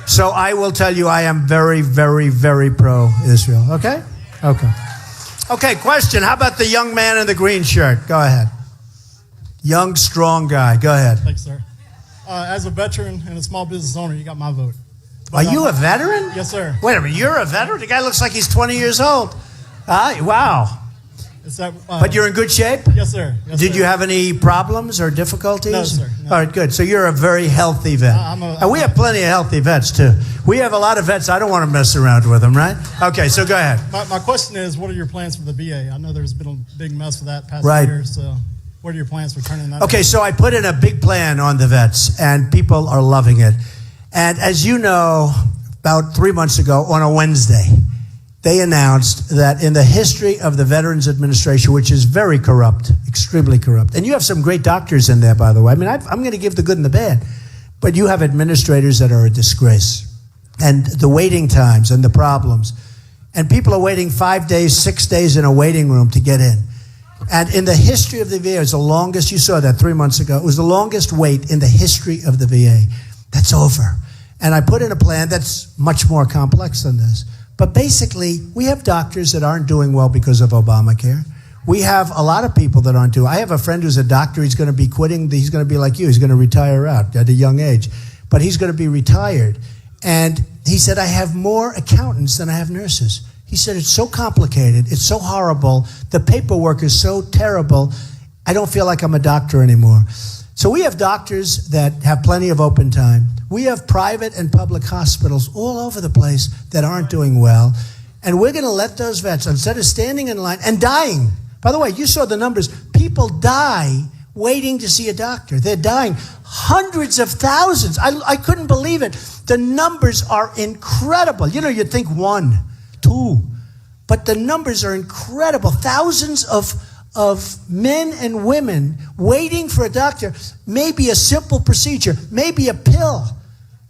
So I will tell you, I am very, very, very pro-Israel. Okay? Okay. Okay, question. How about the young man in the green shirt? Go ahead. Young, strong guy. Go ahead. Thanks, sir. As a veteran and a small business owner, you got my vote. Are you a veteran? Yes, sir. Wait a minute. You're a veteran? The guy looks like he's 20 years old. Wow. But you're in good shape? Yes, sir. Yes, Did sir. you have any problems or difficulties? No, sir. No. All right, good. So you're a very healthy vet. And we have plenty of healthy vets, too. We have a lot of vets. I don't want to mess around with them, right? Okay, so go ahead. My question is, what are your plans for the VA? I know there's been a big mess with that past Right. year, so what are your plans for turning that Okay, around? so I put in a big plan on the vets, and people are loving it. And as you know, about 3 months ago on a Wednesday, they announced that in the history of the Veterans Administration, which is very corrupt, extremely corrupt, and you have some great doctors in there, by the way. I mean, I'm going to give the good and the bad, but you have administrators that are a disgrace. And the waiting times and the problems. And people are waiting 5 days, 6 days in a waiting room to get in. And in the history of the VA, it was the longest, you saw that 3 months ago, it was the longest wait in the history of the VA. That's over. And I put in a plan that's much more complex than this. But basically, we have doctors that aren't doing well because of Obamacare. We have a lot of people that aren't doing. I have a friend who's a doctor. He's going to be quitting. He's going to be like you. He's going to retire out at a young age. But he's going to be retired. And he said, I have more accountants than I have nurses. He said, it's so complicated. It's so horrible. The paperwork is so terrible. I don't feel like I'm a doctor anymore. So we have doctors that have plenty of open time. We have private and public hospitals all over the place that aren't doing well. And we're going to let those vets, instead of standing in line and dying. By the way, you saw the numbers. People die waiting to see a doctor. They're dying. Hundreds of thousands. I couldn't believe it. The numbers are incredible. You know, you'd think 1, 2, but the numbers are incredible. Thousands of men and women waiting for a doctor, maybe a simple procedure, maybe a pill.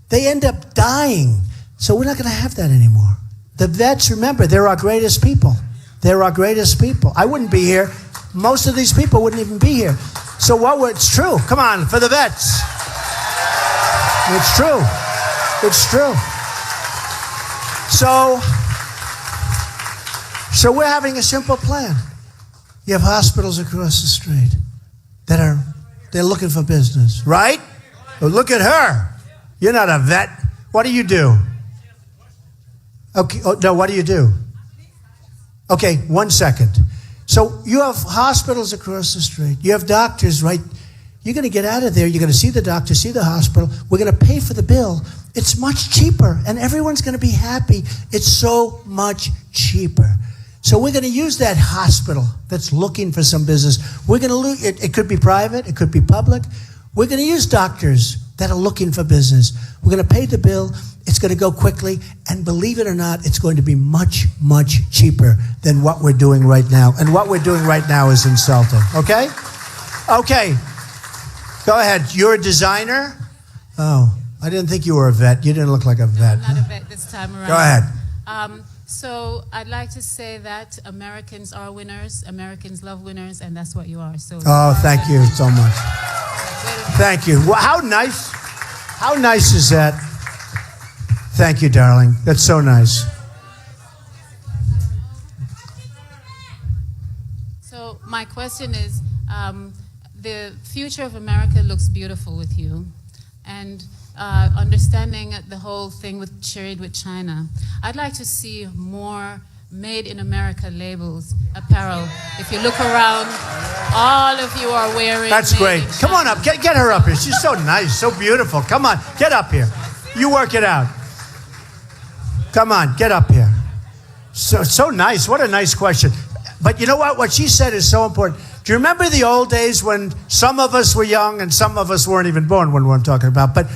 They end up dying. So we're not going to have that anymore. The vets, remember, they're our greatest people. They're our greatest people. I wouldn't be here. Most of these people wouldn't even be here. So it's true. Come on, for the vets. It's true. It's true. So we're having a simple plan. You have hospitals across the street they're looking for business, right? Well, look at her. You're not a vet. What do you do? Okay. Oh, no, what do you do? Okay, 1 second. So you have hospitals across the street. You have doctors, right? You're going to get out of there. You're going to see the doctor, see the hospital. We're going to pay for the bill. It's much cheaper, and everyone's going to be happy. It's so much cheaper. So we're going to use that hospital that's looking for some business. We're going to it could be private. It could be public. We're going to use doctors that are looking for business. We're going to pay the bill. It's going to go quickly. And believe it or not, it's going to be much, much cheaper than what we're doing right now. And what we're doing right now is insulting. Okay? Okay. Go ahead. You're a designer? Oh, I didn't think you were a vet. You didn't look like a vet. I'm not a vet this time around. Go ahead. So I'd like to say that Americans are winners. Americans love winners, and that's what you are. So. Oh, thank you so much. Thank you. Well, how nice. How nice is that? Thank you, darling. That's so nice. So my question is, the future of America looks beautiful with you. And understanding the whole thing with trade with China, I'd like to see more made in America labels, apparel. If you look around, all of you are wearing. That's great. Come on up. Get her up here. She's so nice, so beautiful. Come on, get up here. You work it out. Come on, get up here. So nice. What a nice question. But you know what? What she said is so important. Do you remember the old days when some of us were young and some of us weren't even born when we're talking about? But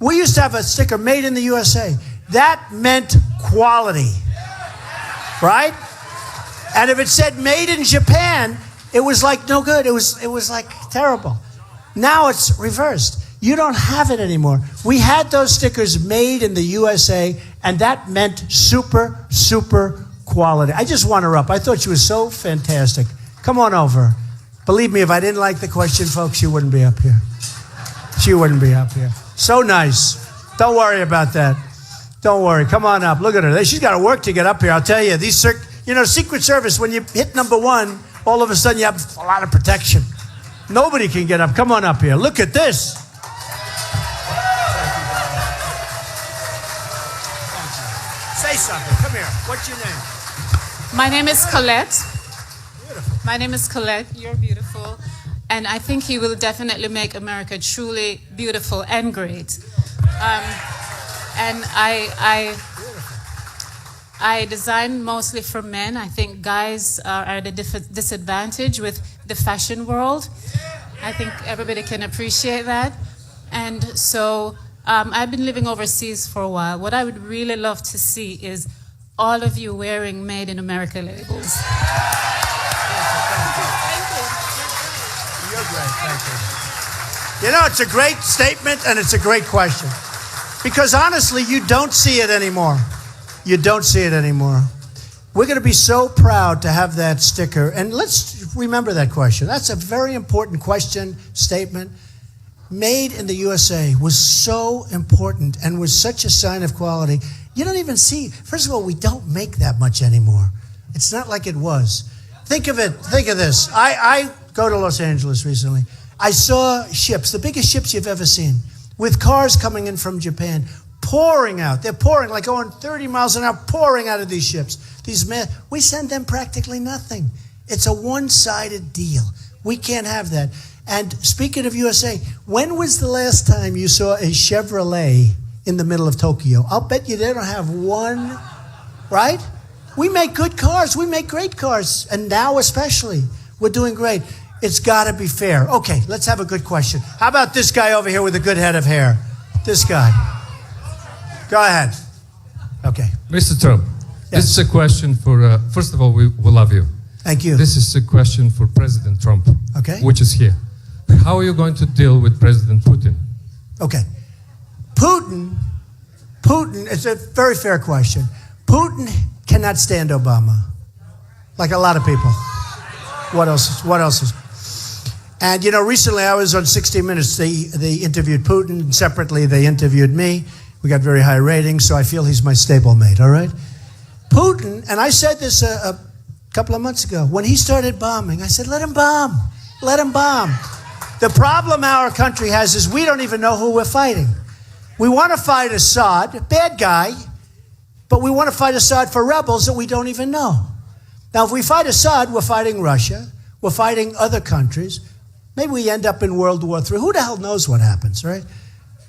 we used to have a sticker, made in the USA. That meant quality, right? And if it said made in Japan, it was like no good. It was like terrible. Now it's reversed. You don't have it anymore. We had those stickers made in the USA, and that meant super, super quality. I just want her up. I thought she was so fantastic. Come on over. Believe me, if I didn't like the question, folks, she wouldn't be up here. She wouldn't be up here. So nice. Don't worry about that. Don't worry. Come on up. Look at her. She's got to work to get up here. I'll tell you, Secret Service, when you hit number 1, all of a sudden you have a lot of protection. Nobody can get up. Come on up here. Look at this. Say something. Come here. What's your name? My name is Colette. Beautiful. My name is Colette. You're beautiful. And I think he will definitely make America truly beautiful and great. And I design mostly for men. I think guys are at a disadvantage with the fashion world. I think everybody can appreciate that. And so I've been living overseas for a while. What I would really love to see is all of you wearing Made in America labels. You're great. Thank you. You know, it's a great statement and it's a great question. Because honestly, you don't see it anymore. You don't see it anymore. We're going to be so proud to have that sticker. And let's remember that question. That's a very important question, statement. Made in the USA was so important and was such a sign of quality. You don't even see, first of all, we don't make that much anymore. It's not like it was. Think of it, think of this. I go to Los Angeles recently. I saw ships, the biggest ships you've ever seen, with cars coming in from Japan, pouring out. They're pouring, like going 30 miles an hour, pouring out of these ships. These men, we send them practically nothing. It's a one-sided deal. We can't have that. And speaking of USA, when was the last time you saw a Chevrolet in the middle of Tokyo? I'll bet you they don't have one, right? We make good cars. We make great cars. And now especially, we're doing great. It's got to be fair. Okay, let's have a good question. How about this guy over here with a good head of hair? This guy. Go ahead. Okay. Mr. Trump, Yes. this is a question for, first of all, we love you. Thank you. This is a question for President Trump, Okay. which is here. How are you going to deal with President Putin? Okay. Putin, it's a very fair question. Putin cannot stand Obama, like a lot of people. What else is? And, you know, recently I was on 60 Minutes. They interviewed Putin, and separately they interviewed me. We got very high ratings, so I feel he's my stablemate, all right? Putin, and I said this a couple of months ago, when he started bombing, I said, let him bomb. Let him bomb. The problem our country has is we don't even know who we're fighting. We want to fight Assad, a bad guy, but we want to fight Assad for rebels that we don't even know. Now, if we fight Assad, we're fighting Russia, we're fighting other countries. Maybe we end up in World War III. Who the hell knows what happens, right?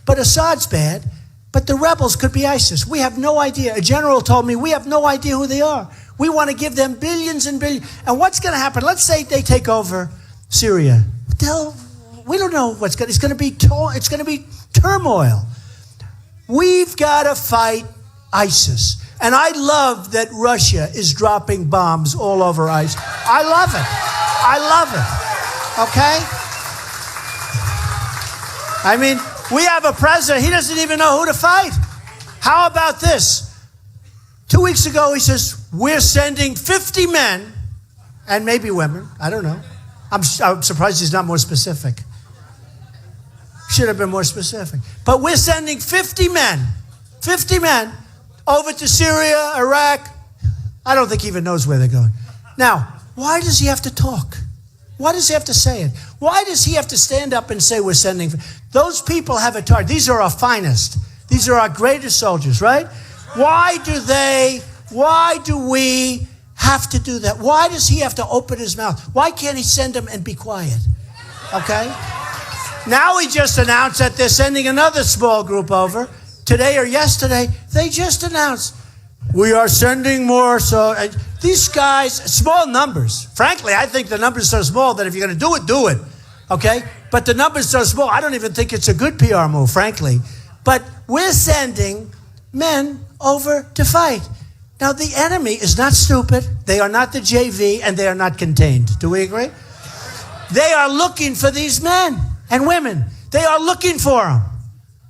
But Assad's bad, but the rebels could be ISIS. We have no idea. A general told me we have no idea who they are. We want to give them billions and billions. And what's going to happen? Let's say they take over Syria. What the hell? We don't know what's going to. It's going to be turmoil. We've got to fight ISIS. And I love that Russia is dropping bombs all over ISIS. I love it. I love it. Okay? I mean, we have a president, he doesn't even know who to fight. How about this? 2 weeks ago, he says, we're sending 50 men, and maybe women, I don't know. I'm surprised he's not more specific. Should have been more specific. But we're sending 50 men over to Syria, Iraq. I don't think he even knows where they're going. Now, why does he have to talk? Why does he have to say it? Why does he have to stand up and say we're sending? Those people have a target. These are our finest. These are our greatest soldiers, right? Why do we have to do that? Why does he have to open his mouth? Why can't he send them and be quiet? Okay? Now he just announced that they're sending another small group over. Today or yesterday, they just announced, we are sending more. So these guys, small numbers. Frankly, I think the numbers are so small that if you're going to do it. Okay? But the numbers are so small, I don't even think it's a good PR move, frankly. But we're sending men over to fight. Now, the enemy is not stupid. They are not the JV, and they are not contained. Do we agree? They are looking for these men and women. They are looking for them.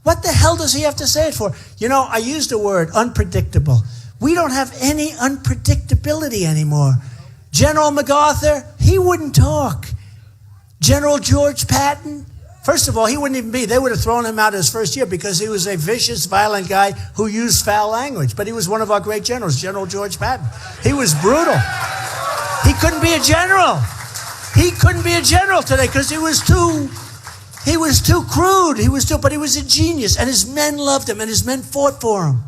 What the hell does he have to say it for? You know, I used the word unpredictable. We don't have any unpredictability anymore. General MacArthur, he wouldn't talk. General George Patton, first of all, he wouldn't even be. They would have thrown him out his first year because he was a vicious, violent guy who used foul language. But he was one of our great generals, General George Patton. He was brutal. He couldn't be a general. He couldn't be a general today because he was too crude. But he was a genius. And his men loved him and his men fought for him.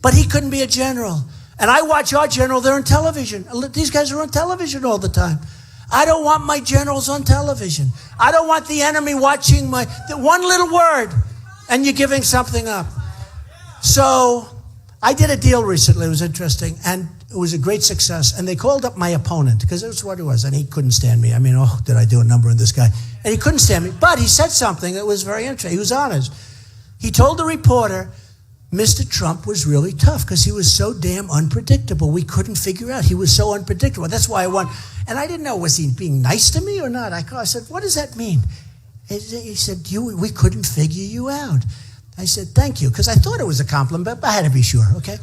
But he couldn't be a general. And I watch our general, they're on television. These guys are on television all the time. I don't want my generals on television. I don't want the enemy watching one little word and you're giving something up. So I did a deal recently. It was interesting. And it was a great success. And they called up my opponent because that's what it was. And he couldn't stand me. I mean, did I do a number on this guy? And he couldn't stand me. But he said something that was very interesting. He was honest. He told the reporter, Mr. Trump was really tough because he was so damn unpredictable. We couldn't figure out. He was so unpredictable. That's why I won. And I didn't know, was he being nice to me or not? I said, what does that mean? He said, we couldn't figure you out. I said, thank you, because I thought it was a compliment, but I had to be sure, okay?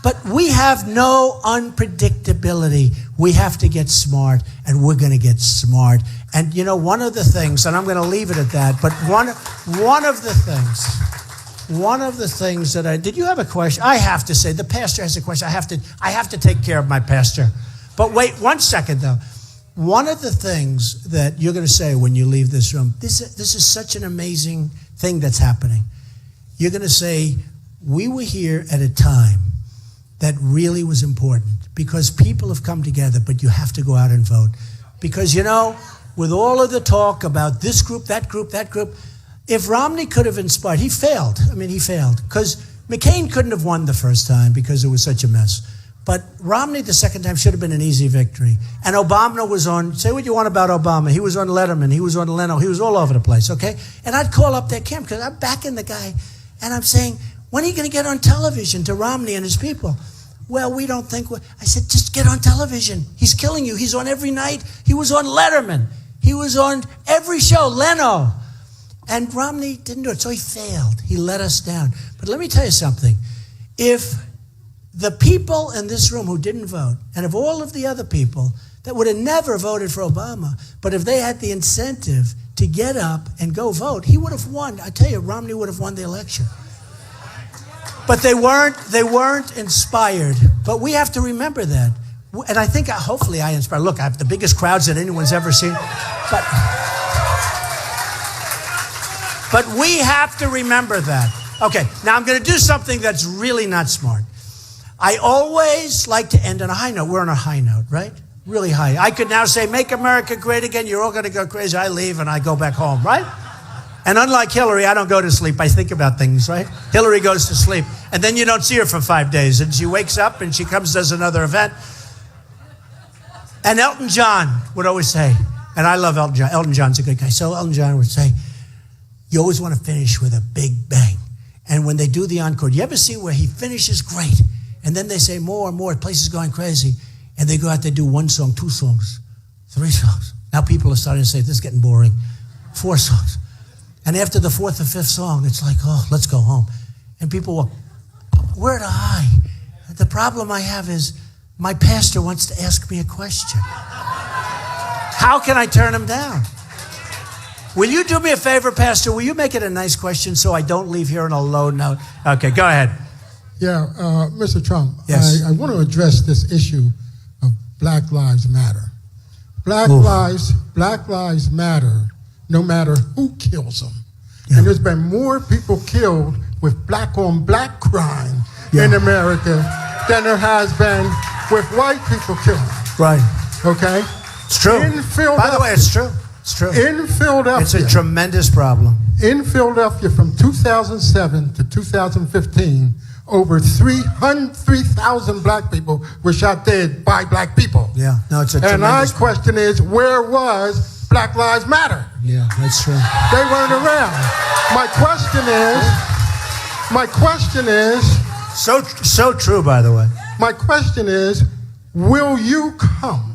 But we have no unpredictability. We have to get smart, and we're going to get smart. And, you know, one of the things, and I'm going to leave it at that, but one of the things that did you have a question? I have to say, the pastor has a question. I have to take care of my pastor. But wait 1 second, though. One of the things that you're going to say when you leave this room, this is such an amazing thing that's happening. You're going to say, we were here at a time that really was important because people have come together, but you have to go out and vote. Because, you know, with all of the talk about this group, that group, if Romney could have inspired, he failed. I mean, he failed. Because McCain couldn't have won the first time because it was such a mess. But Romney the second time should have been an easy victory. And Obama was on, say what you want about Obama. He was on Letterman. He was on Leno. He was all over the place, okay? And I'd call up that camp because I'm backing the guy. And I'm saying, when are you going to get on television to Romney and his people? Well, we don't think. I said, just get on television. He's killing you. He's on every night. He was on Letterman. He was on every show, Leno. And Romney didn't do it, so he failed. He let us down. But let me tell you something. If the people in this room who didn't vote, and of all of the other people that would have never voted for Obama, but if they had the incentive to get up and go vote, he would have won. I tell you, Romney would have won the election. But they weren't inspired. But we have to remember that. And I think, hopefully I inspire. Look, I have the biggest crowds that anyone's ever seen. But we have to remember that. Okay, now I'm going to do something that's really not smart. I always like to end on a high note. We're on a high note, right? Really high. I could now say, make America great again. You're all going to go crazy. I leave and I go back home, right? And unlike Hillary, I don't go to sleep. I think about things, right? Hillary goes to sleep. And then you don't see her for 5 days. And she wakes up and she comes, does another event. And Elton John would always say, and I love Elton John. Elton John's a good guy. So Elton John would say, you always want to finish with a big bang. And when they do the encore, you ever see where he finishes great? And then they say more and more, the place is going crazy. And they go out there, do 1 song, 2 songs, 3 songs. Now people are starting to say, this is getting boring. 4 songs. And after the 4th or 5th song, it's like, oh, let's go home. And people will, where to high? The problem I have is my pastor wants to ask me a question. How can I turn him down? Will you do me a favor, Pastor? Will you make it a nice question so I don't leave here on a low note? Okay, go ahead. Yeah, Mr. Trump, yes. I want to address this issue of Black Lives Matter. Black Lives Matter, no matter who kills them. Yeah. And there's been more people killed with black-on-black crime in America than there has been with white people killed. Right. Okay? It's true. By the way, it's true. It's true. In Philadelphia. It's a tremendous problem. In Philadelphia from 2007 to 2015, over 3,000 black people were shot dead by black people. Yeah, no, it's a tremendous And my question is, where was Black Lives Matter? Yeah, that's true. They weren't around. My question is... So true, by the way. My question is, will you come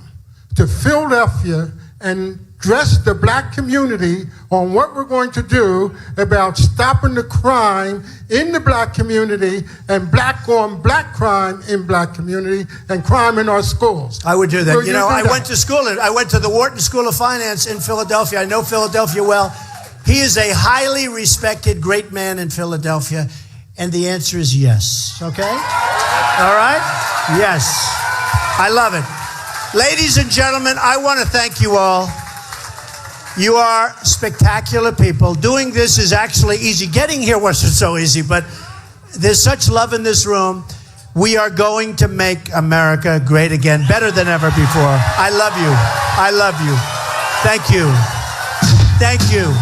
to Philadelphia and address the black community on what we're going to do about stopping the crime in the black community and black-on-black crime in black community and crime in our schools? I would do that. You know, I went to school. I went to the Wharton School of Finance in Philadelphia. I know Philadelphia well. He is a highly respected, great man in Philadelphia. And the answer is yes. Okay? All right? Yes. I love it. Ladies and gentlemen, I want to thank you all. You are spectacular people. Doing this is actually easy. Getting here wasn't so easy, but there's such love in this room. We are going to make America great again, better than ever before. I love you. I love you. Thank you. Thank you.